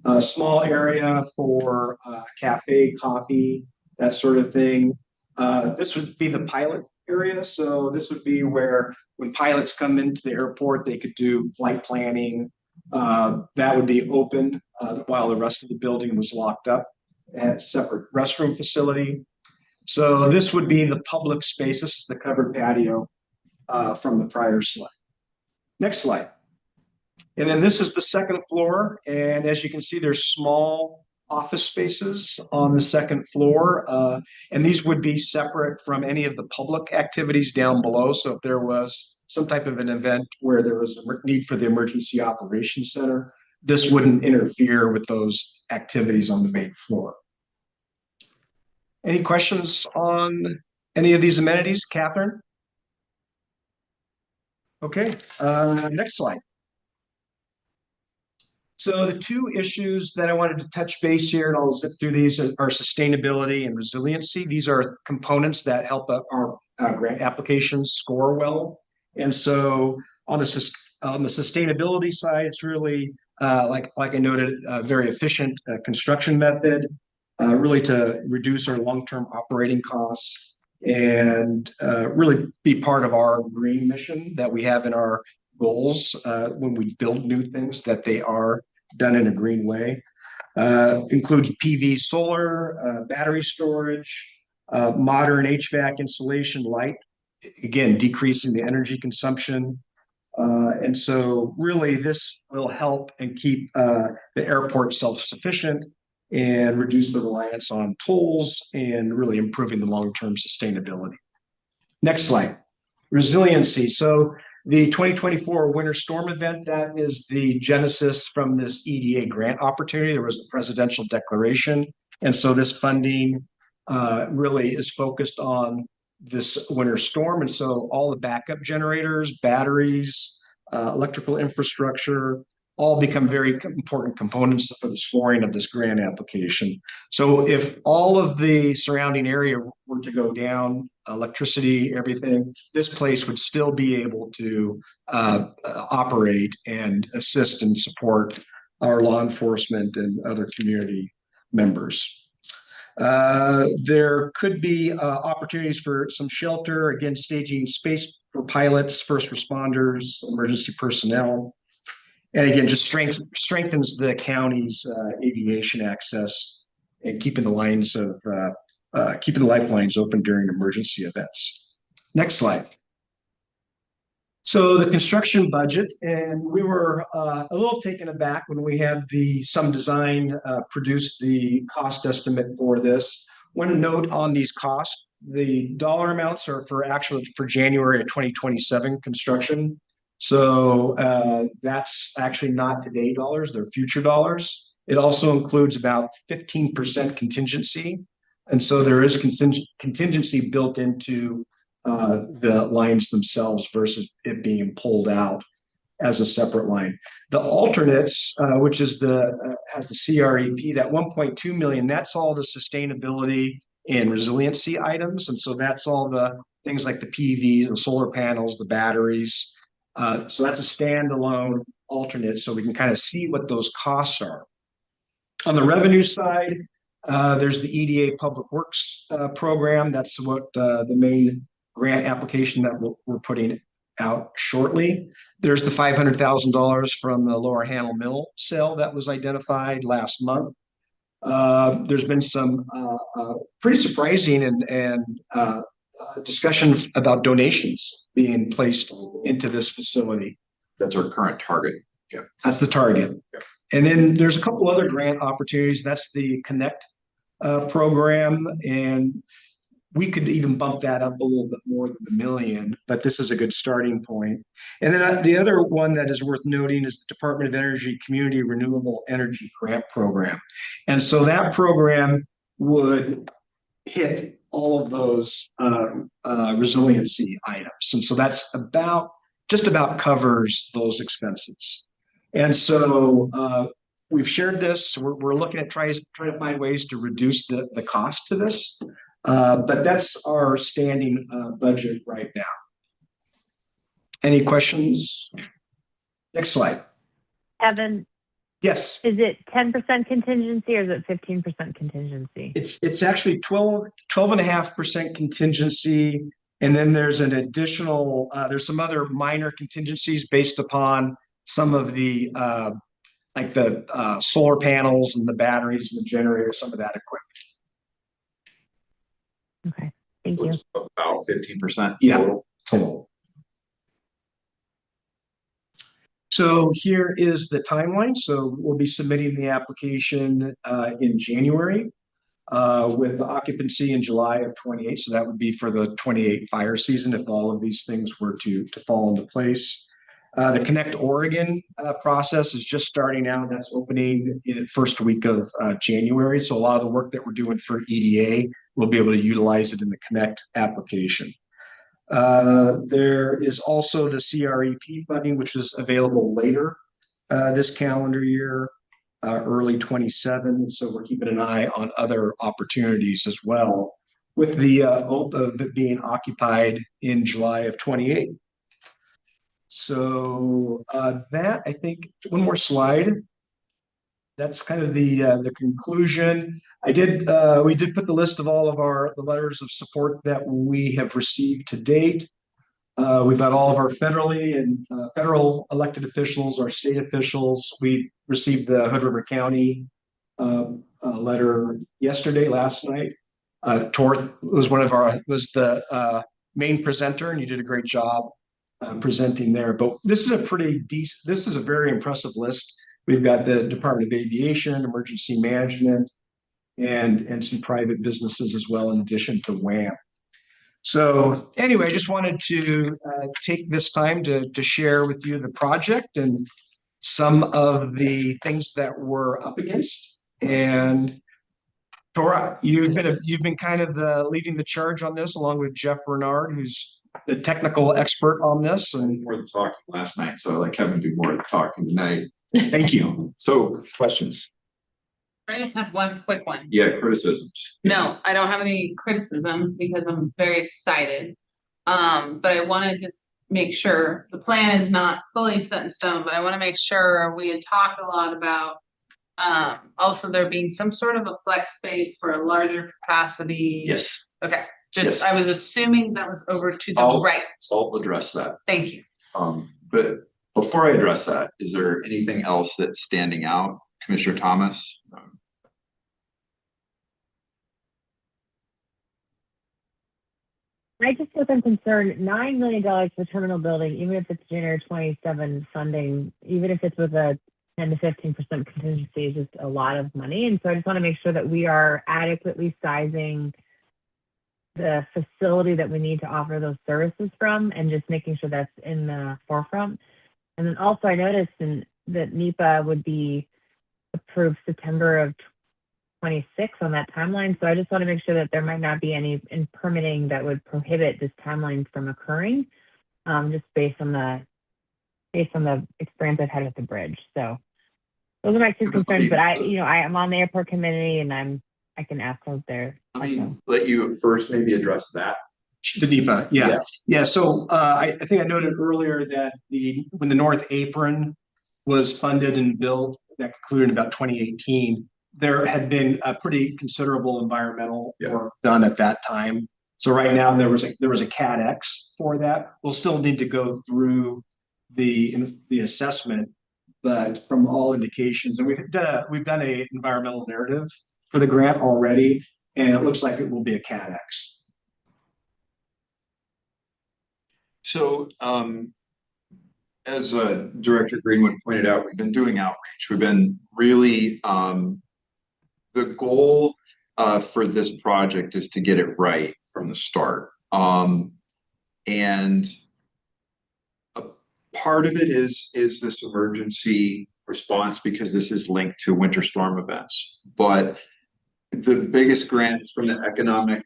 Speaker 1: A small area for cafe, coffee, that sort of thing. This would be the pilot area. So this would be where when pilots come into the airport, they could do flight planning. That would be open while the rest of the building was locked up. It had a separate restroom facility. So this would be the public space. This is the covered patio from the prior slide. Next slide. And then this is the second floor. And as you can see, there's small office spaces on the second floor. And these would be separate from any of the public activities down below. So if there was some type of an event where there was a need for the emergency operations center, this wouldn't interfere with those activities on the main floor. Any questions on any of these amenities, Catherine? Okay, next slide. So the two issues that I wanted to touch base here, and I'll zip through these, are sustainability and resiliency. These are components that help our grant applications score well. And so on the sustainability side, it's really like I noted, a very efficient construction method, really to reduce our long-term operating costs and really be part of our green mission that we have in our goals when we build new things, that they are done in a green way. Includes PV solar, battery storage, modern HVAC insulation, light, again, decreasing the energy consumption. And so really this will help and keep the airport self-sufficient and reduce the reliance on tolls and really improving the long-term sustainability. Next slide. Resiliency. So the 2024 winter storm event, that is the genesis from this EDA grant opportunity. There was a presidential declaration. And so this funding really is focused on this winter storm. And so all the backup generators, batteries, electrical infrastructure, all become very important components for the scoring of this grant application. So if all of the surrounding area were to go down, electricity, everything, this place would still be able to operate and assist and support our law enforcement and other community members. There could be opportunities for some shelter, again, staging space for pilots, first responders, emergency personnel. And again, just strengthens the county's aviation access and keeping the lifelines open during emergency events. Next slide. So the construction budget, and we were a little taken aback when we had the Some Design produce the cost estimate for this. One note on these costs, the dollar amounts are for January of 2027 construction. So that's actually not today dollars, they're future dollars. It also includes about 15% contingency. And so there is contingency built into the lines themselves versus it being pulled out as a separate line. The alternates, which is has the CREP, that 1.2 million, that's all the sustainability and resiliency items. And so that's all the things like the PVs, the solar panels, the batteries. So that's a standalone alternate, so we can kind of see what those costs are. On the revenue side, there's the EDA Public Works program. That's what the main grant application that we're putting out shortly. There's the $500,000 from the Lower Handle Mill sale that was identified last month. There's been some pretty surprising and discussion about donations being placed into this facility.
Speaker 3: That's our current target.
Speaker 1: Yeah, that's the target. Yeah. And then there's a couple other grant opportunities. That's the Connect program, and we could even bump that up a little bit more than $1 million, but this is a good starting point. And then the other one that is worth noting is the Department of Energy Community Renewable Energy Grant Program. And so that program would hit all of those resiliency items. And so that's just about covers those expenses. And so we've shared this. We're looking at trying to find ways to reduce the cost to this. But that's our standing budget right now. Any questions? Next slide.
Speaker 4: Evan,
Speaker 1: yes.
Speaker 4: Is it 10% contingency or is it 15% contingency?
Speaker 1: It's actually 12.5% contingency. And then there's an additional, there's some other minor contingencies based upon some of the, like the solar panels and the batteries and the generator, some of that equipment.
Speaker 4: Okay, thank you.
Speaker 3: About 15%.
Speaker 1: Yeah, total. So here is the timeline. So we'll be submitting the application in January with the occupancy in July of 28. So that would be for the 28 fire season if all of these things were to fall into place. The Connect Oregon process is just starting out. That's opening in the first week of January. So a lot of the work that we're doing for EDA, we'll be able to utilize it in the Connect application. There is also the CREP funding, which is available later this calendar year, early 27. So we're keeping an eye on other opportunities as well, with the hope of it being occupied in July of 28. So that, I think, one more slide. That's kind of the conclusion. We did put the list of all of the letters of support that we have received to date. We've got all of our federal elected officials, our state officials. We received the Hood River County letter last night. Torth was the main presenter, and you did a great job presenting there. But this is a very impressive list. We've got the Department of Aviation, Emergency Management, and some private businesses as well, in addition to WAM. So anyway, I just wanted to take this time to share with you the project and some of the things that we're up against. And Tora, you've been kind of leading the charge on this, along with Jeff Renard, who's the technical expert on this. And
Speaker 3: More than talking last night, so I like having to do more of the talking tonight.
Speaker 1: Thank you.
Speaker 3: So, questions?
Speaker 8: I just have one quick one.
Speaker 3: Yeah, criticisms.
Speaker 8: No, I don't have any criticisms because I'm very excited. But I want to just make sure the plan is not fully set in stone, but I want to make sure we had talked a lot about also there being some sort of a flex space for a larger capacity.
Speaker 3: Yes.
Speaker 8: Okay,
Speaker 3: Yes.
Speaker 8: I was assuming that was over to the right.
Speaker 3: I'll address that.
Speaker 8: Thank you.
Speaker 3: But before I address that, is there anything else that's standing out, Commissioner Thomas?
Speaker 4: I just was concerned, $9 million for terminal building, even if it's January 27 funding, even if it's with a 10 to 15% contingency, is just a lot of money. And so I just want to make sure that we are adequately sizing the facility that we need to offer those services from, and just making sure that's in the forefront. And then also I noticed that NEPA would be approved September of 26 on that timeline. So I just want to make sure that there might not be any in permitting that would prohibit this timeline from occurring, just based on the experience I've had with the bridge. So those are my two concerns. But I am on the airport committee, and I can ask those there.
Speaker 3: Let me let you first maybe address that.
Speaker 1: The NEPA, yeah. So I think I noted earlier that when the North Apron was funded and built, that concluded in about 2018, there had been a pretty considerable environmental work done at that time. So right now there was a CADX for that. We'll still need to go through the assessment, but from all indications, and we've done a environmental narrative for the grant already, and it looks like it will be a CADX.
Speaker 3: So, as Director Greenwood pointed out, we've been doing outreach. We've been really, the goal for this project is to get it right from the start. And a part of it is this emergency response, because this is linked to winter storm events. But the biggest grant is from the Economic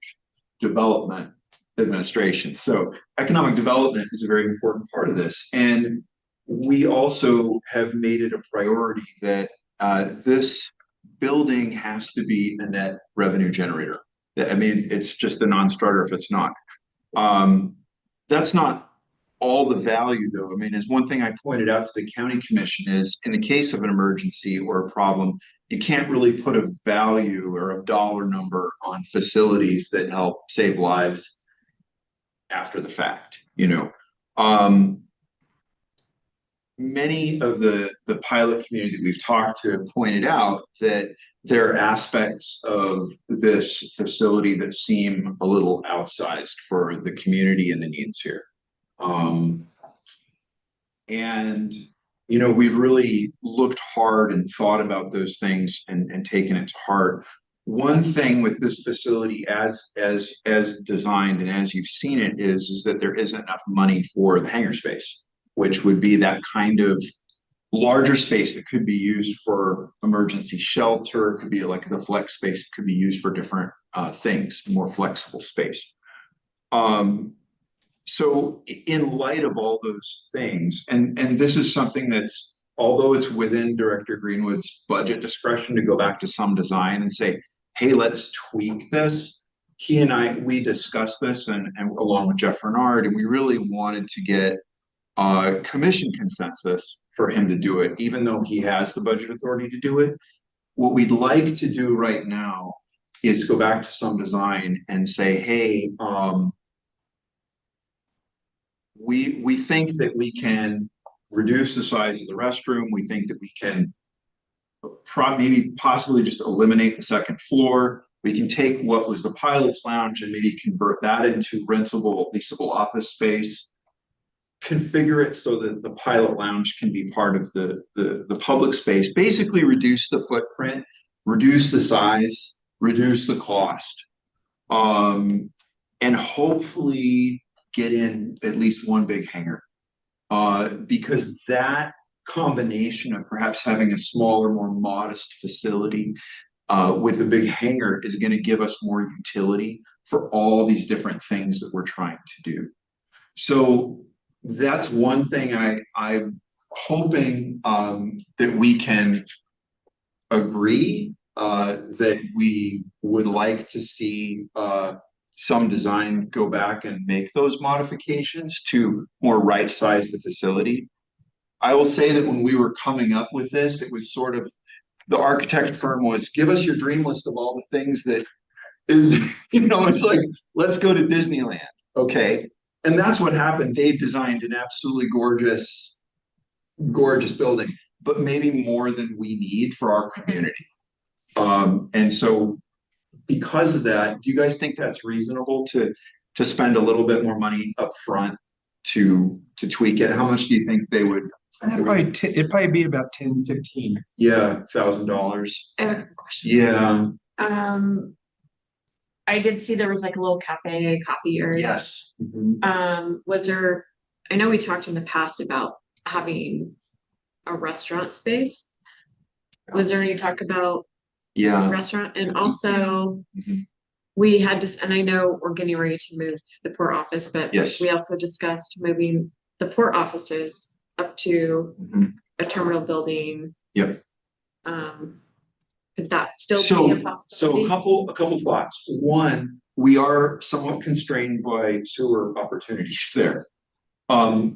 Speaker 3: Development Administration. So economic development is a very important part of this. And we also have made it a priority that this building has to be a net revenue generator. I mean, it's just a non-starter if it's not. That's not all the value, though. I mean, as one thing I pointed out to the county commission is, in the case of an emergency or a problem, you can't really put a value or a dollar number on facilities that help save lives after the fact. Many of the pilot community that we've talked to have pointed out that there are aspects of this facility that seem a little outsized for the community and the needs here. And we've really looked hard and thought about those things and taken it to heart. One thing with this facility as designed and as you've seen it is that there isn't enough money for the hangar space, which would be that kind of larger space that could be used for emergency shelter. It could be like the flex space, it could be used for different things, more flexible space. So in light of all those things, and this is something that's although it's within Director Greenwood's budget discretion to go back to some design and say, hey, let's tweak this. He and we discussed this and along with Jeff Renard, and we really wanted to get commission consensus for him to do it, even though he has the budget authority to do it. What we'd like to do right now is go back to some design and say, hey, we think that we can reduce the size of the restroom. We think that we can maybe possibly just eliminate the second floor. We can take what was the pilot's lounge and maybe convert that into rentable, leasable office space. Configure it so that the pilot lounge can be part of the public space. Basically reduce the footprint, reduce the size, reduce the cost, and hopefully get in at least one big hangar. Because that combination of perhaps having a smaller, more modest facility with a big hangar is going to give us more utility for all these different things that we're trying to do. So that's one thing I'm hoping that we can agree that we would like to see some design go back and make those modifications to more right size the facility. I will say that when we were coming up with this, it was sort of, the architect firm was, give us your dream list of all the things that is, it's like, let's go to Disneyland. Okay. And that's what happened. They designed an absolutely gorgeous building, but maybe more than we need for our community. And so because of that, do you guys think that's reasonable to spend a little bit more money up front to tweak it? How much do you think they would?
Speaker 1: It'd probably be about 10, 15.
Speaker 3: Yeah, $1,000.
Speaker 2: I have a question.
Speaker 3: Yeah.
Speaker 2: I did see there was like a little cafe, coffee area.
Speaker 1: Yes.
Speaker 2: Was there, I know we talked in the past about having a restaurant space. Was there any talk about a restaurant? And also we had to, and I know we're getting ready to move the port office, but we also discussed moving the port offices up to a terminal building.
Speaker 3: Yep.
Speaker 2: Could that still be a possibility?
Speaker 3: So a couple thoughts. One, we are somewhat constrained by sewer opportunities there,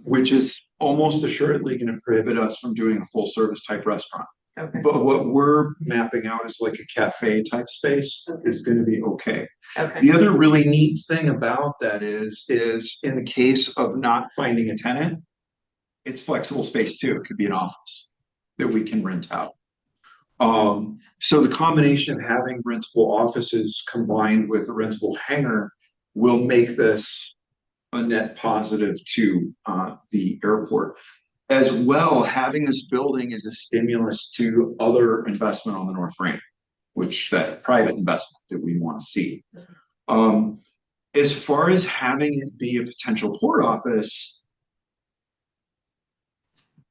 Speaker 3: which is almost assuredly going to prohibit us from doing a full service type restaurant.
Speaker 2: Okay.
Speaker 3: But what we're mapping out is like a cafe type space is going to be okay.
Speaker 2: Okay.
Speaker 3: The other really neat thing about that is in the case of not finding a tenant, it's flexible space too. It could be an office that we can rent out. So the combination of having rentable offices combined with a rentable hangar will make this a net positive to the airport. As well, having this building is a stimulus to other investment on the North Ring, which that private investment that we want to see. As far as having it be a potential port office,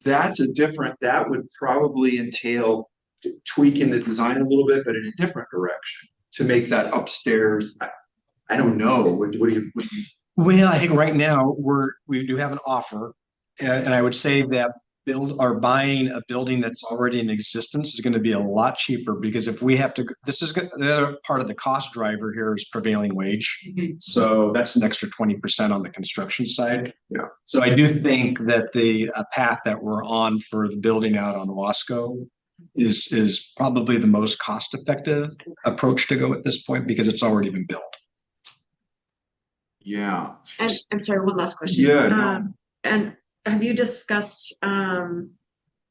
Speaker 3: that would probably entail tweaking the design a little bit, but in a different direction to make that upstairs. I don't know. What do you?
Speaker 1: Well, I think right now we do have an offer, and I would say that buying a building that's already in existence is going to be a lot cheaper, because if we have to, the other part of the cost driver here is prevailing wage. So that's an extra 20% on the construction side.
Speaker 3: Yeah.
Speaker 1: So I do think that the path that we're on for the building out on Wasco is probably the most cost effective approach to go at this point, because it's already been built.
Speaker 3: Yeah.
Speaker 2: And I'm sorry, one last question.
Speaker 3: Yeah. No.
Speaker 2: And have you discussed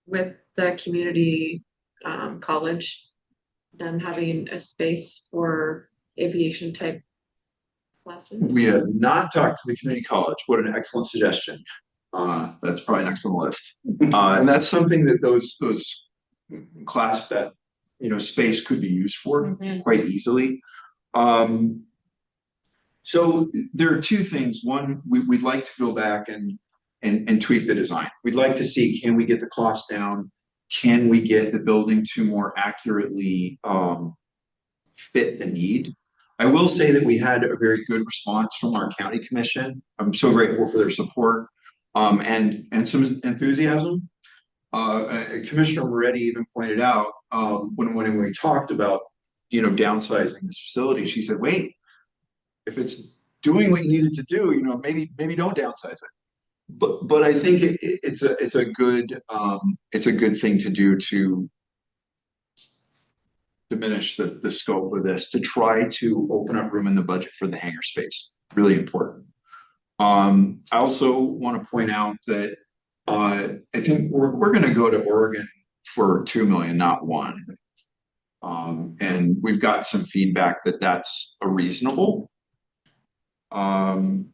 Speaker 2: with the community college then having a space for aviation type classes?
Speaker 3: We have not talked to the community college. What an excellent suggestion. That's probably next on the list. And that's something that those class that space could be used for quite easily. So there are two things. One, we'd like to go back and tweak the design. We'd like to see, can we get the cost down? Can we get the building to more accurately fit the need? I will say that we had a very good response from our county commission. I'm so grateful for their support and some enthusiasm. Commissioner Moretti even pointed out, when we talked about, downsizing this facility, she said, wait, if it's doing what you need it to do, maybe don't downsize it. But I think it's a good thing to do to diminish the scope of this, to try to open up room in the budget for the hangar space. Really important. I also want to point out that I think we're going to go to Oregon for 2 million, not 1. And we've got some feedback that that's a reasonable. Let's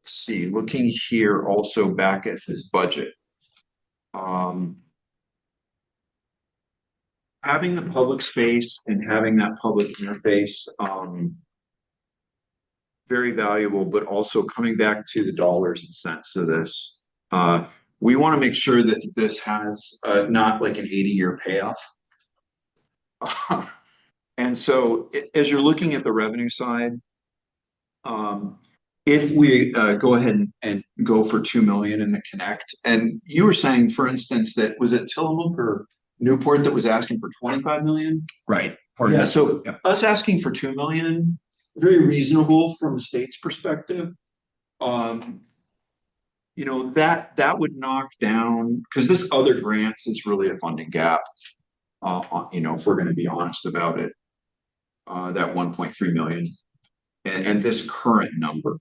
Speaker 3: see, looking here also back at this budget. Having the public space and having that public interface, very valuable, but also coming back to the dollars and cents of this. We want to make sure that this has not like an 80-year payoff. And so as you're looking at the revenue side, if we go ahead and go for 2 million in the Connect, and you were saying, for instance, that was it Tillamook or Newport that was asking for 25 million?
Speaker 1: Right.
Speaker 3: Yeah, so us asking for 2 million, very reasonable from the state's perspective. That would knock down, because this other grants is really a funding gap. If we're going to be honest about it, that 1.3 million and this current number.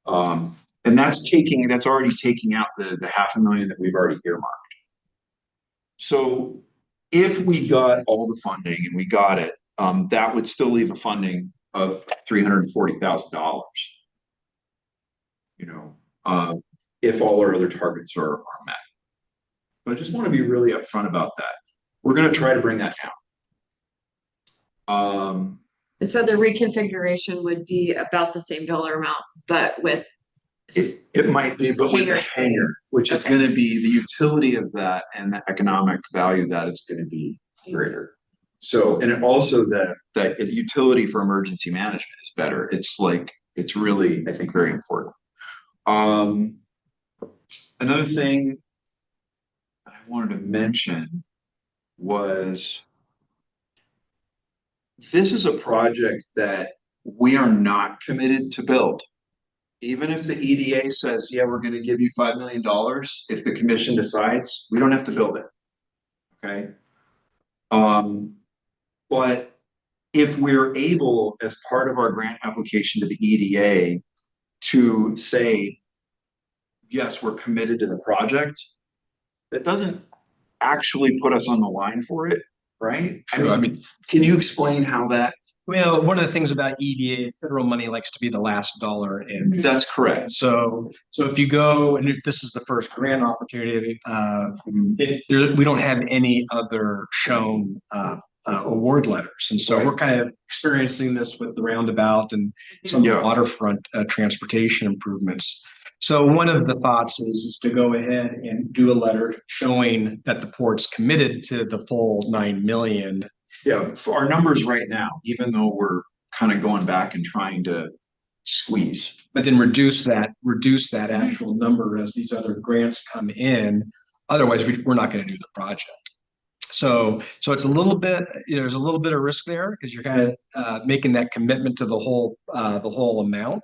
Speaker 3: And that's already taking out the 500,000 that we've already earmarked. So if we got all the funding and we got it, that would still leave a funding of $340,000. If all our other targets are met. But I just want to be really upfront about that. We're going to try to bring that down.
Speaker 2: So the reconfiguration would be about the same dollar amount, but with
Speaker 3: it might be, but with a hangar, which is going to be the utility of that and the economic value that it's going to be greater. So, and it also that utility for emergency management is better. It's really, I think, very important. Another thing I wanted to mention was this is a project that we are not committed to build. Even if the EDA says, yeah, we're going to give you $5 million, if the commission decides, we don't have to build it. Okay. But if we're able, as part of our grant application to the EDA, to say, yes, we're committed to the project, that doesn't actually put us on the line for it, right?
Speaker 1: Sure.
Speaker 3: I mean, can you explain how that?
Speaker 1: Well, one of the things about EDA, federal money likes to be the last dollar in.
Speaker 3: That's correct.
Speaker 1: So if you go, and if this is the first grant opportunity, we don't have any other shown award letters. And so we're kind of experiencing this with the roundabout and some waterfront transportation improvements. So one of the thoughts is to go ahead and do a letter showing that the port's committed to the full 9 million.
Speaker 3: Yeah, for our numbers right now, even though we're kind of going back and trying to squeeze.
Speaker 1: But then reduce that actual number as these other grants come in. Otherwise, we're not going to do the project. So it's a little bit, there's a little bit of risk there because you're kind of making that commitment to the whole amount,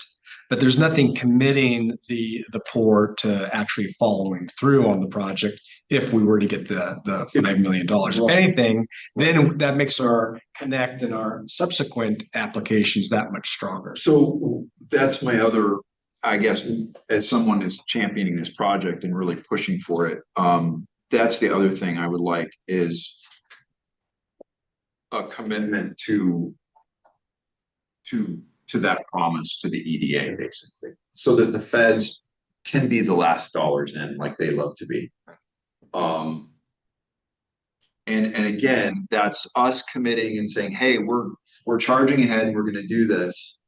Speaker 1: but there's nothing committing the port to actually following through on the project if we were to get the $5 million. If anything, then that makes our Connect and our subsequent applications that much stronger.
Speaker 3: So that's my other, I guess, as someone is championing this project and really pushing for it, that's the other thing I would like is a commitment to that promise to the EDA, basically, so that the feds can be the last dollars in like they love to be. And again, that's us committing and saying, hey, we're charging ahead, we're going to do this.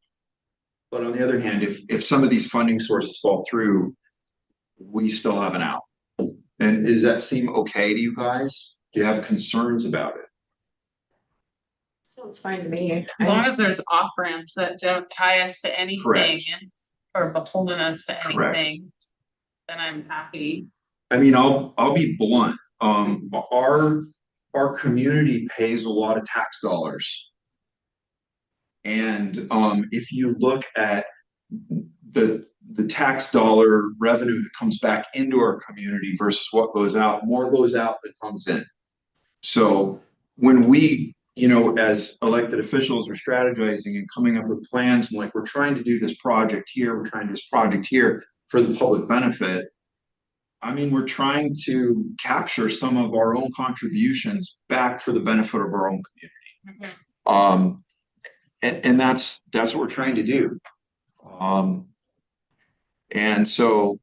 Speaker 3: But on the other hand, if some of these funding sources fall through, we still have an out. And does that seem okay to you guys? Do you have concerns about it?
Speaker 2: Sounds fine to me.
Speaker 8: As long as there's off ramps that don't tie us to anything or beholden us to anything, then I'm happy.
Speaker 3: I mean, I'll be blunt. Our community pays a lot of tax dollars. And if you look at the tax dollar revenue that comes back into our community versus what goes out, more goes out than comes in. So when we, as elected officials are strategizing and coming up with plans, and like we're trying to do this project here, we're trying to do this project here for the public benefit. I mean, we're trying to capture some of our own contributions back for the benefit of our own community. And that's what we're trying to do. And so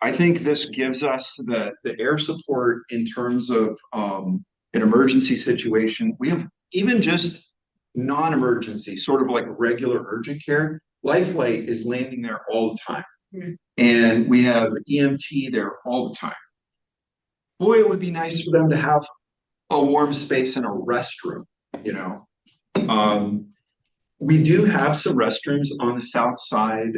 Speaker 3: I think this gives us the air support in terms of an emergency situation. We have even just non-emergency, sort of like regular urgent care. Lifeline is landing there all the time. And we have EMT there all the time. Boy, it would be nice for them to have a warm space and a restroom, We do have some restrooms on the south side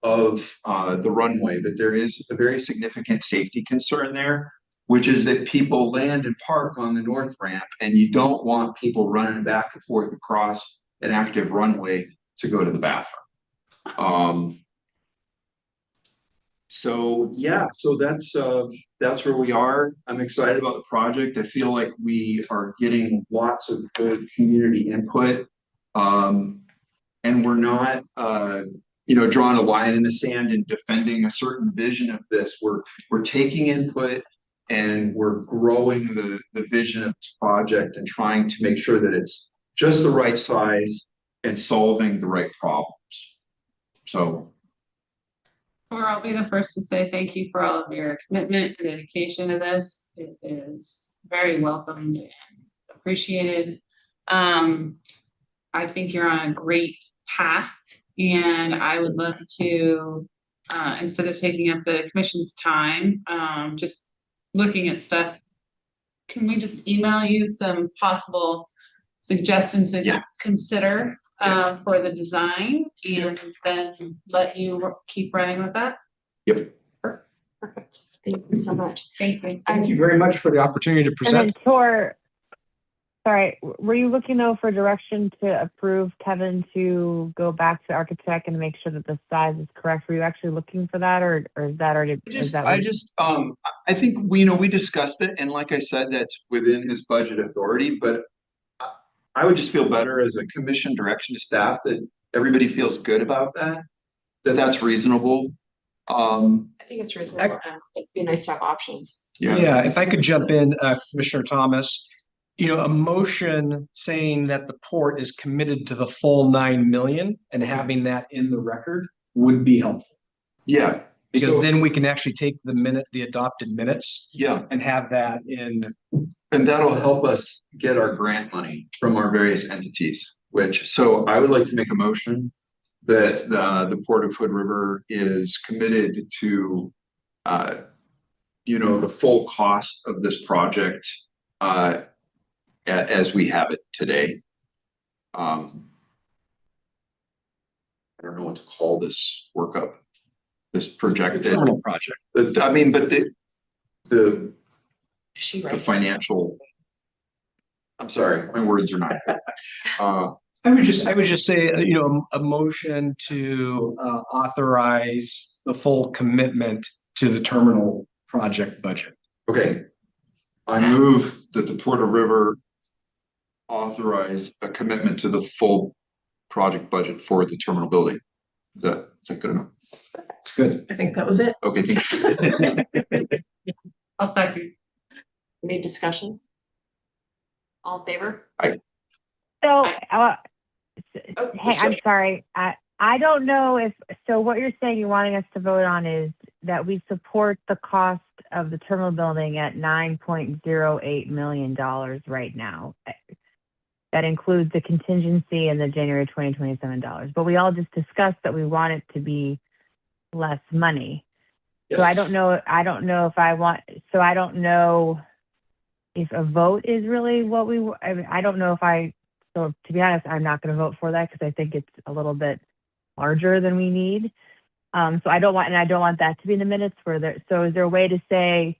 Speaker 3: of the runway, but there is a very significant safety concern there, which is that people land and park on the north ramp, and you don't want people running back and forth across an active runway to go to the bathroom. So that's where we are. I'm excited about the project. I feel like we are getting lots of good community input. And we're not drawing a line in the sand and defending a certain vision of this. We're taking input and we're growing the vision of this project and trying to make sure that it's just the right size and solving the right problems. So
Speaker 8: Or I'll be the first to say thank you for all of your commitment and dedication to this. It is very welcomed and appreciated. I think you're on a great path, and I would love to, instead of taking up the commission's time, just looking at stuff, can we just email you some possible suggestions to consider for the design, and then let you keep running with that?
Speaker 3: Yep.
Speaker 2: Perfect. Thank you so much.
Speaker 8: Thank you.
Speaker 1: Thank you very much for the opportunity to present.
Speaker 4: And then Tor, sorry, were you looking though for direction to approve Kevin to go back to the architect and make sure that the size is correct? Were you actually looking for that, or is that already?
Speaker 3: I think we discussed it, and like I said, that's within his budget authority, but I would just feel better as a commission direction to staff that everybody feels good about that's reasonable.
Speaker 2: I think it's reasonable. It'd be nice to have options.
Speaker 1: Yeah, if I could jump in, Commissioner Thomas, a motion saying that the port is committed to the full 9 million and having that in the record would be helpful.
Speaker 3: Yeah.
Speaker 1: Because then we can actually take the adopted minutes.
Speaker 3: Yeah.
Speaker 1: And have that in.
Speaker 3: And that'll help us get our grant money from our various entities, so I would like to make a motion that the Port of Hood River is committed to, the full cost of this project as we have it today. I don't know what to call this workup, this projected
Speaker 1: terminal project.
Speaker 3: I mean, but the financial. I'm sorry, my words are not good.
Speaker 1: I would just say, a motion to authorize the full commitment to the terminal project budget.
Speaker 3: Okay. I move that the Port of River authorize a commitment to the full project budget for the terminal building. Is that good enough?
Speaker 1: It's good.
Speaker 12: I think that was it.
Speaker 3: Okay, thank you.
Speaker 8: I'll second.
Speaker 2: Any discussion? All in favor?
Speaker 4: So,
Speaker 2: Oh,
Speaker 4: hey, I'm sorry. I don't know so what you're saying you're wanting us to vote on is that we support the cost of the terminal building at $9.08 million right now. That includes the contingency and the January 2027 dollars. But we all just discussed that we want it to be less money.
Speaker 3: Yes.
Speaker 4: So I don't know if a vote is really what I don't know so to be honest, I'm not going to vote for that because I think it's a little bit larger than we need. So I don't want that to be in the minutes so is there a way to say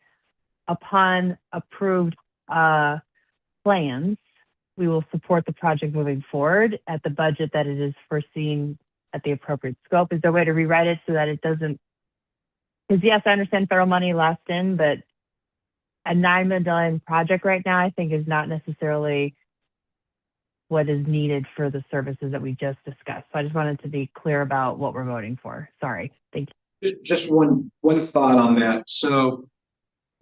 Speaker 4: upon approved plans, we will support the project moving forward at the budget that it is foreseen at the appropriate scope. Is there a way to rewrite it so that it doesn't? Because yes, I understand federal money last in, but a $9 million project right now, I think, is not necessarily what is needed for the services that we just discussed. So I just wanted to be clear about what we're voting for. Sorry. Thank you.
Speaker 1: Just one thought on that. So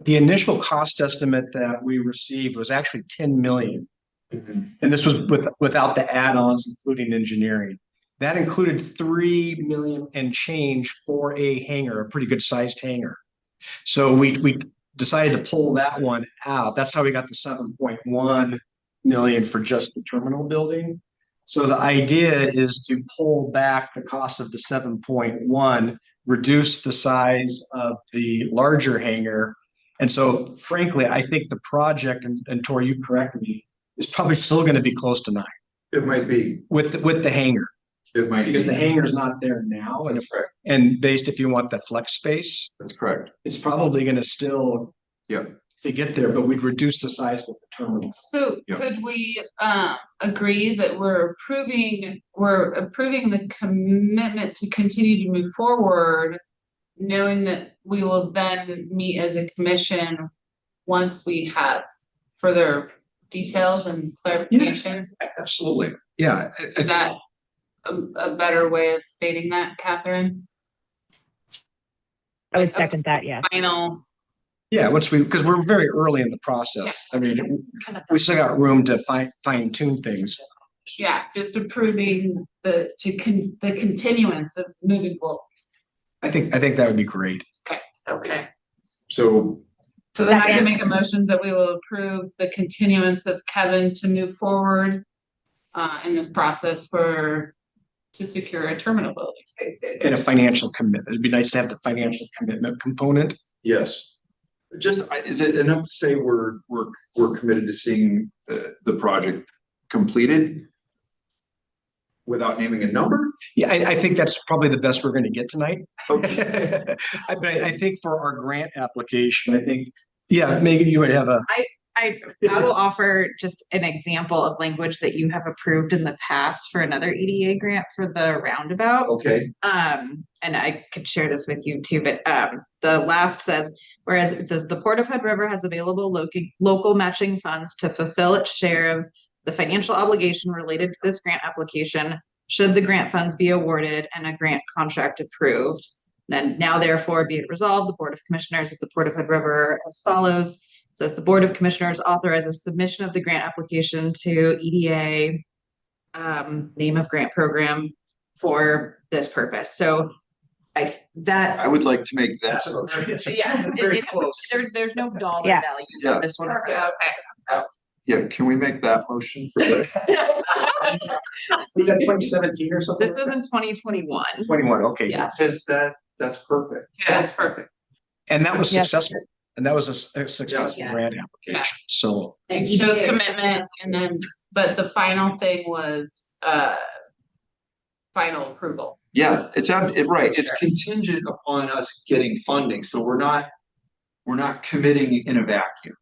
Speaker 1: the initial cost estimate that we received was actually 10 million. And this was without the add-ons, including engineering. That included 3 million and change for a hangar, a pretty good sized hangar. So we decided to pull that one out. That's how we got the 7.1 million for just the terminal building. So the idea is to pull back the cost of the 7.1, reduce the size of the larger hangar. And so frankly, I think the project, and Tori, you correct me, is probably still going to be close to 9.
Speaker 3: It might be.
Speaker 1: With the hangar.
Speaker 3: It might
Speaker 1: Because
Speaker 3: be.
Speaker 1: the hangar's not there now.
Speaker 3: That's correct.
Speaker 1: And based if you want the flex space,
Speaker 3: That's correct.
Speaker 1: it's probably going to still
Speaker 3: Yeah.
Speaker 1: to get there, but we'd reduce the size of the terminal.
Speaker 8: So
Speaker 3: Yeah.
Speaker 8: could we agree that we're approving the commitment to continue to move forward, knowing that we will then meet as a commission once we have further details and clarification?
Speaker 1: Absolutely. Yeah.
Speaker 8: Is that a better way of stating that, Catherine?
Speaker 4: I would second that, yes.
Speaker 8: Final.
Speaker 1: Yeah, because we're very early in the process. I mean, we still got room to fine tune things.
Speaker 8: Yeah, just approving the continuance of moving forward.
Speaker 1: I think that would be great.
Speaker 8: Okay.
Speaker 3: So
Speaker 8: So then I can make a motion that we will approve the continuance of Kevin to move forward in this process to secure a terminal building.
Speaker 1: And a financial commitment. It'd be nice to have the financial commitment component.
Speaker 3: yes. Is it enough to say we're committed to seeing the project completed without naming a number?
Speaker 1: Yeah, I think that's probably the best we're going to get tonight. I think for our grant application, I think, yeah, Megan, you would have a.
Speaker 14: I will offer just an example of language that you have approved in the past for another EDA grant for the roundabout.
Speaker 3: Okay.
Speaker 14: And I could share this with you too, but the last says, whereas it says the Port of Hood River has available local matching funds to fulfill its share of the financial obligation related to this grant application, should the grant funds be awarded and a grant contract approved. Then now therefore be it resolved, the Board of Commissioners of the Port of Hood River as follows. It says the Board of Commissioners authorizes submission of the grant application to EDA, name of grant program for this purpose. So
Speaker 3: I would like to make that motion.
Speaker 14: yeah,
Speaker 1: Very close.
Speaker 14: There's no dollar
Speaker 4: Yeah.
Speaker 14: values
Speaker 3: Yeah.
Speaker 14: on this one.
Speaker 3: Yeah, can we make that motion for the?
Speaker 1: Was that 2017 or something?
Speaker 14: This was in 2021.
Speaker 1: 21, okay.
Speaker 14: Yeah.
Speaker 3: That's perfect.
Speaker 8: Yeah, that's perfect.
Speaker 1: And that was
Speaker 4: Yes.
Speaker 1: successful. And that was a successful
Speaker 14: Yeah.
Speaker 1: grant application. So
Speaker 8: It shows commitment and then, but the final thing was final approval.
Speaker 3: Yeah, right. It's contingent upon us getting funding, so we're not committing in a vacuum.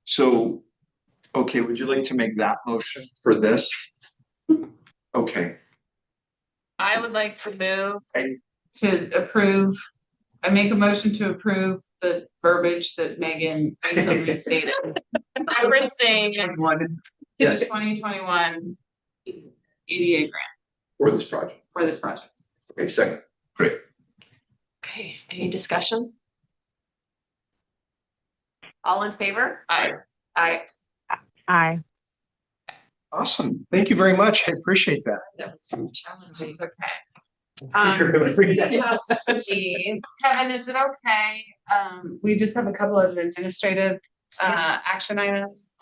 Speaker 3: So, okay, would you like to make that motion for this? Okay,
Speaker 8: I would like to move to approve. I make a motion to approve the verbiage that Megan recently stated. Referencing
Speaker 3: yes,
Speaker 8: 2021 EDA grant
Speaker 3: for this project.
Speaker 8: for this project.
Speaker 3: Okay, second, great.
Speaker 12: Okay, any discussion? All in favor?
Speaker 8: Aye.
Speaker 12: Aye.
Speaker 4: Aye.
Speaker 1: awesome. Thank you very much. I appreciate that.
Speaker 12: That was challenging.
Speaker 8: It's okay.
Speaker 12: Kevin, is it okay?
Speaker 8: We just have a couple of administrative action items.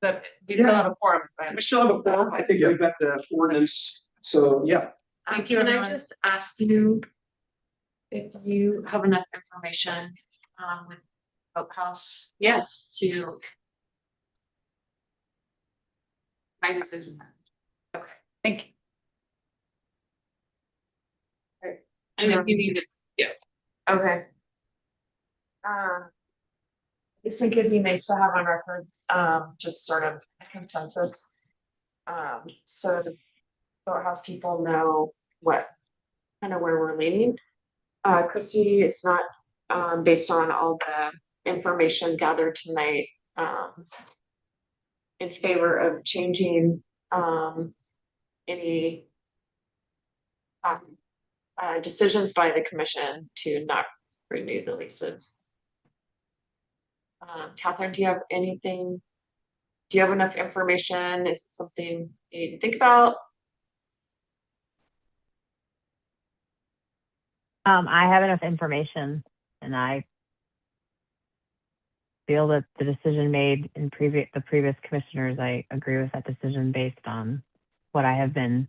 Speaker 8: But we still have a forum.
Speaker 1: We still have a form. I think we've got the ordinance. So, yeah.
Speaker 8: Thank you,
Speaker 12: Can I
Speaker 8: everyone.
Speaker 12: just ask you if you have enough information with Boathouse?
Speaker 8: Yes.
Speaker 12: To my decision. Okay, thank you.
Speaker 8: And if you need it,
Speaker 2: Okay. I just think it'd be nice to have on record, just sort of a consensus. So the courthouse people know what, kind of where we're leaning. Christy, it's not, based on all the information gathered tonight, in favor of changing, any decisions by the commission to not renew the leases. Catherine, do you have anything? Do you have enough information? Is it something you need to think about?
Speaker 4: I have enough information, and I feel that the decision made in the previous commissioners, I agree with that decision based on what I have been,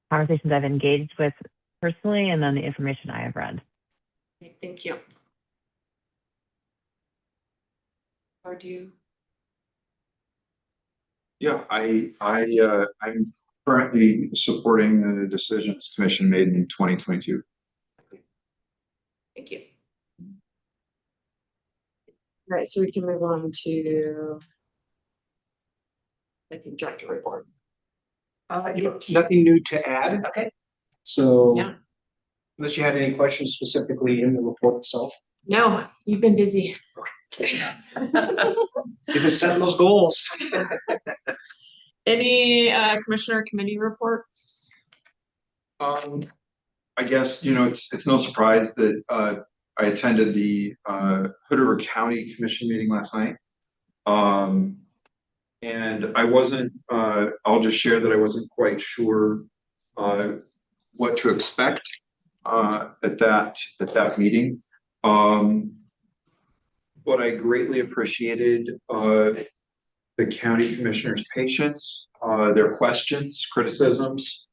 Speaker 4: conversations I've engaged with personally, and then the information I have read.
Speaker 2: Okay, thank you. Or do you?
Speaker 3: Yeah, I'm currently supporting the decisions commission made in 2022.
Speaker 2: Thank you. All right, so we can move on to the director report.
Speaker 1: Nothing new to add.
Speaker 2: Okay.
Speaker 1: So
Speaker 2: Yeah.
Speaker 1: unless you had any questions specifically in the report itself,
Speaker 2: No, you've been busy.
Speaker 1: you've been setting those goals.
Speaker 2: Any commissioner committee reports?
Speaker 3: I guess, it's no surprise that I attended the Hood River County Commission meeting last night. And I wasn't, I'll just share that I wasn't quite sure what to expect at that meeting. But I greatly appreciated the county commissioners' patience, their questions, criticisms.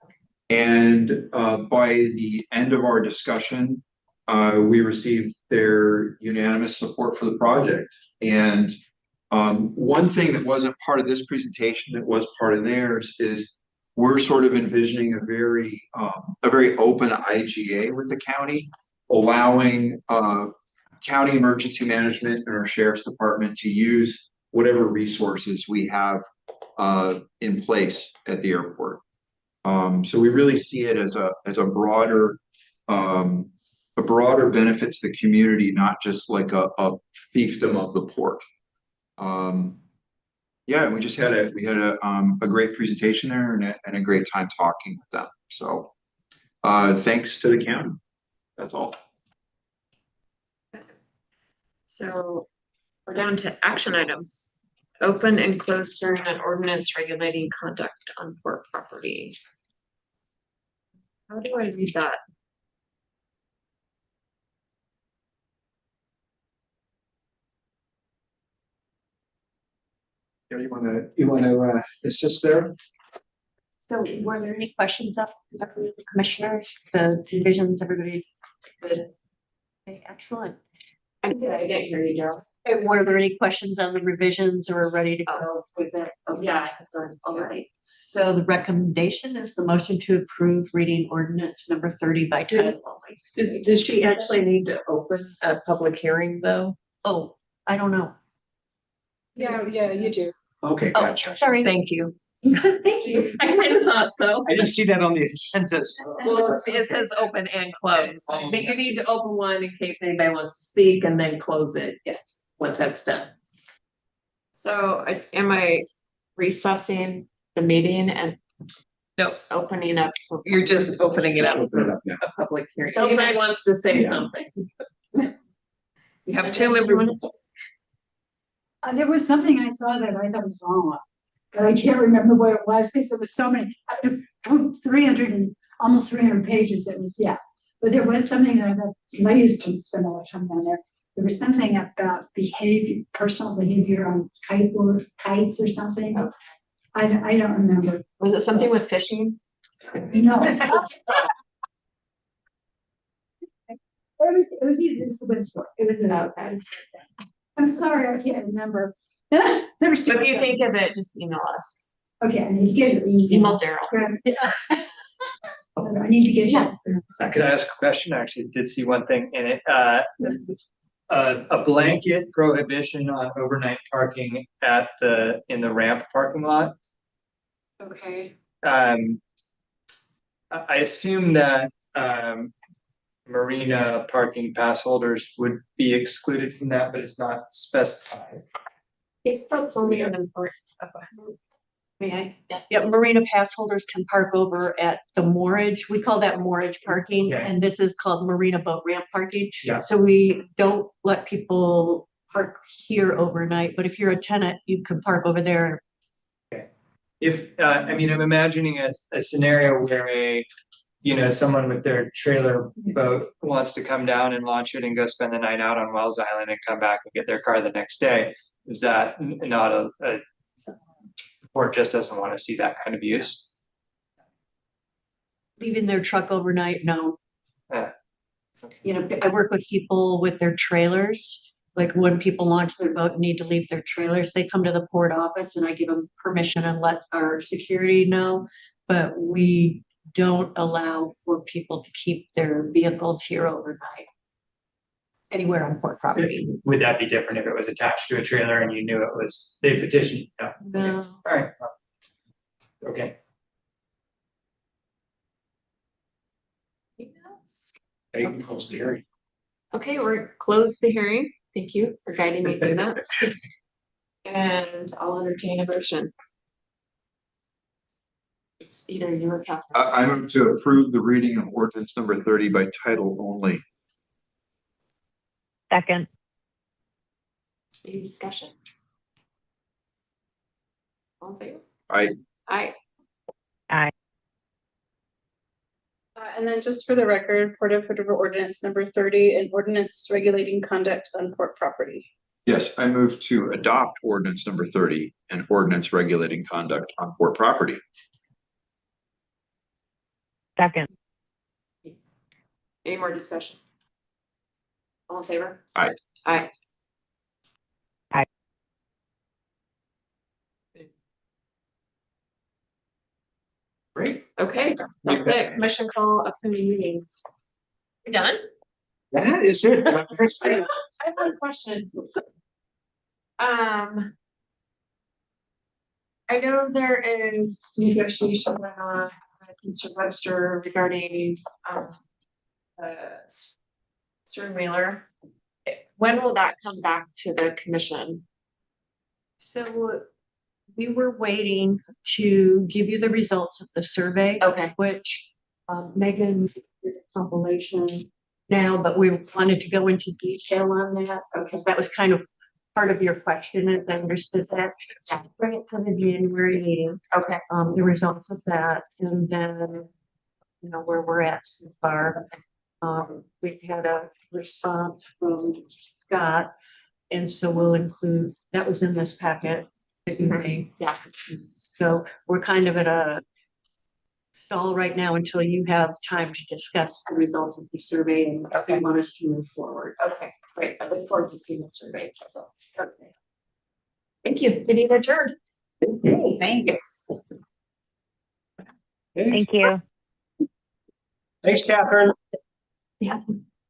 Speaker 3: And by the end of our discussion, we received their unanimous support for the project. And one thing that wasn't part of this presentation that was part of theirs is we're sort of envisioning a very open IGA with the county, allowing county emergency management and our sheriff's department to use whatever resources we have in place at the airport. So we really see it as a broader benefit to the community, not just like a fiefdom of the port. Yeah, we had a great presentation there and a great time talking with them. So thanks to the county. That's all.
Speaker 2: So we're down to action items. Open and close hearing on ordinance regulating conduct on port property. How do I read that?
Speaker 1: Yeah, you wanna assist there?
Speaker 11: So were there any questions up from the commissioners, the divisions, everybody's good? Okay, excellent.
Speaker 2: I didn't hear you, Joe.
Speaker 11: Were there any questions on the revisions or ready to go with it? Okay.
Speaker 2: Yeah.
Speaker 11: All right, so the recommendation is the motion to approve reading ordinance number 30 by title only.
Speaker 12: Does she actually need to open a public hearing though?
Speaker 11: Oh, I don't know.
Speaker 12: Yeah, you do.
Speaker 1: Okay,
Speaker 11: Oh,
Speaker 1: gotcha.
Speaker 11: sorry.
Speaker 12: Thank you.
Speaker 11: Thank you.
Speaker 12: I kind of thought so.
Speaker 1: I didn't see that on the agenda.
Speaker 12: Well, it says open and close, but you need to open one in case anybody wants to speak and then close it. Yes, once that's done.
Speaker 2: So am I recessing the meeting and
Speaker 12: No,
Speaker 2: opening up?
Speaker 12: you're just opening it up
Speaker 1: Open it up now.
Speaker 12: a public hearing.
Speaker 2: So
Speaker 12: Anybody wants to say
Speaker 1: Yeah.
Speaker 12: something? You have 2 members.
Speaker 11: There was something I saw that I thought was wrong, but I can't remember what it was, because there was so many, 300 and almost 300 pages, it was, yeah. But there was something that I thought, I used to spend a lot of time down there. There was something about behavior, personal behavior on kites or something. I don't remember.
Speaker 2: Was it something with fishing?
Speaker 11: No. It was the wind sport. It was I'm sorry, I can't remember. There was.
Speaker 2: If you think of it, just email us.
Speaker 11: Okay, I need to get it.
Speaker 2: Email Daryl.
Speaker 11: I need to get you.
Speaker 6: Could I ask a question? I actually did see one thing in it. A blanket prohibition on overnight parking in the ramp parking lot.
Speaker 2: Okay.
Speaker 6: I assume that, marina parking pass holders would be excluded from that, but it's not specified.
Speaker 2: If that's only an important.
Speaker 11: May I?
Speaker 2: Yes.
Speaker 11: Yeah, marina pass holders can park over at the moorage. We call that moorage parking,
Speaker 6: Okay.
Speaker 11: and this is called marina boat ramp parking.
Speaker 6: Yeah.
Speaker 11: So we don't let people park here overnight, but if you're a tenant, you can park over there.
Speaker 6: If, I mean, I'm imagining a scenario where someone with their trailer boat wants to come down and launch it and go spend the night out on Wells Island and come back and get their car the next day. Is that not a or just doesn't want to see that kind of use?
Speaker 11: Leaving their truck overnight, no.
Speaker 6: Yeah.
Speaker 11: I work with people with their trailers. Like when people launch their boat and need to leave their trailers, they come to the port office and I give them permission and let our security know. But we don't allow for people to keep their vehicles here overnight. Anywhere on port property.
Speaker 6: Would that be different if it was attached to a trailer and you knew it was, they petitioned?
Speaker 11: No.
Speaker 6: All right. Okay.
Speaker 1: Hey, you can close the hearing.
Speaker 2: Okay, we're close the hearing. Thank you for guiding me through that. And I'll entertain a motion. It's either you or Catherine.
Speaker 3: I move to approve the reading of ordinance number 30 by title only.
Speaker 4: Second.
Speaker 2: Any discussion? All in favor?
Speaker 3: Aye.
Speaker 2: Aye.
Speaker 4: Aye.
Speaker 15: And then just for the record, Port of Hood River ordinance number 30, an ordinance regulating conduct on port property.
Speaker 3: Yes, I move to adopt ordinance number 30, an ordinance regulating conduct on port property.
Speaker 4: Second.
Speaker 2: Any more discussion? All in favor?
Speaker 3: Aye.
Speaker 2: Aye.
Speaker 4: Aye.
Speaker 2: Great, okay, that's it. Commission call upcoming meetings. We done?
Speaker 1: That is it.
Speaker 2: I have one question. I know there is negotiation going on with Mr. Webster regarding Stern Wheeler. When will that come back to the commission?
Speaker 11: So we were waiting to give you the results of the survey.
Speaker 2: Okay.
Speaker 11: Which Megan did a compilation now, but we wanted to go into detail on that because that was kind of part of your question, as I understood that. Bring it to the January meeting.
Speaker 2: Okay.
Speaker 11: The results of that, and then where we're at so far. We've had a response from Scott, and so we'll include that was in this packet that you made.
Speaker 2: Yeah.
Speaker 11: So we're kind of at a stall right now until you have time to discuss the results of the survey and if you want us to move forward.
Speaker 2: Okay, great. I look forward to seeing the survey results. Okay. Thank you. Meeting adjourned. Thanks.
Speaker 4: Thank you.
Speaker 1: Thanks, Catherine.
Speaker 2: Yeah.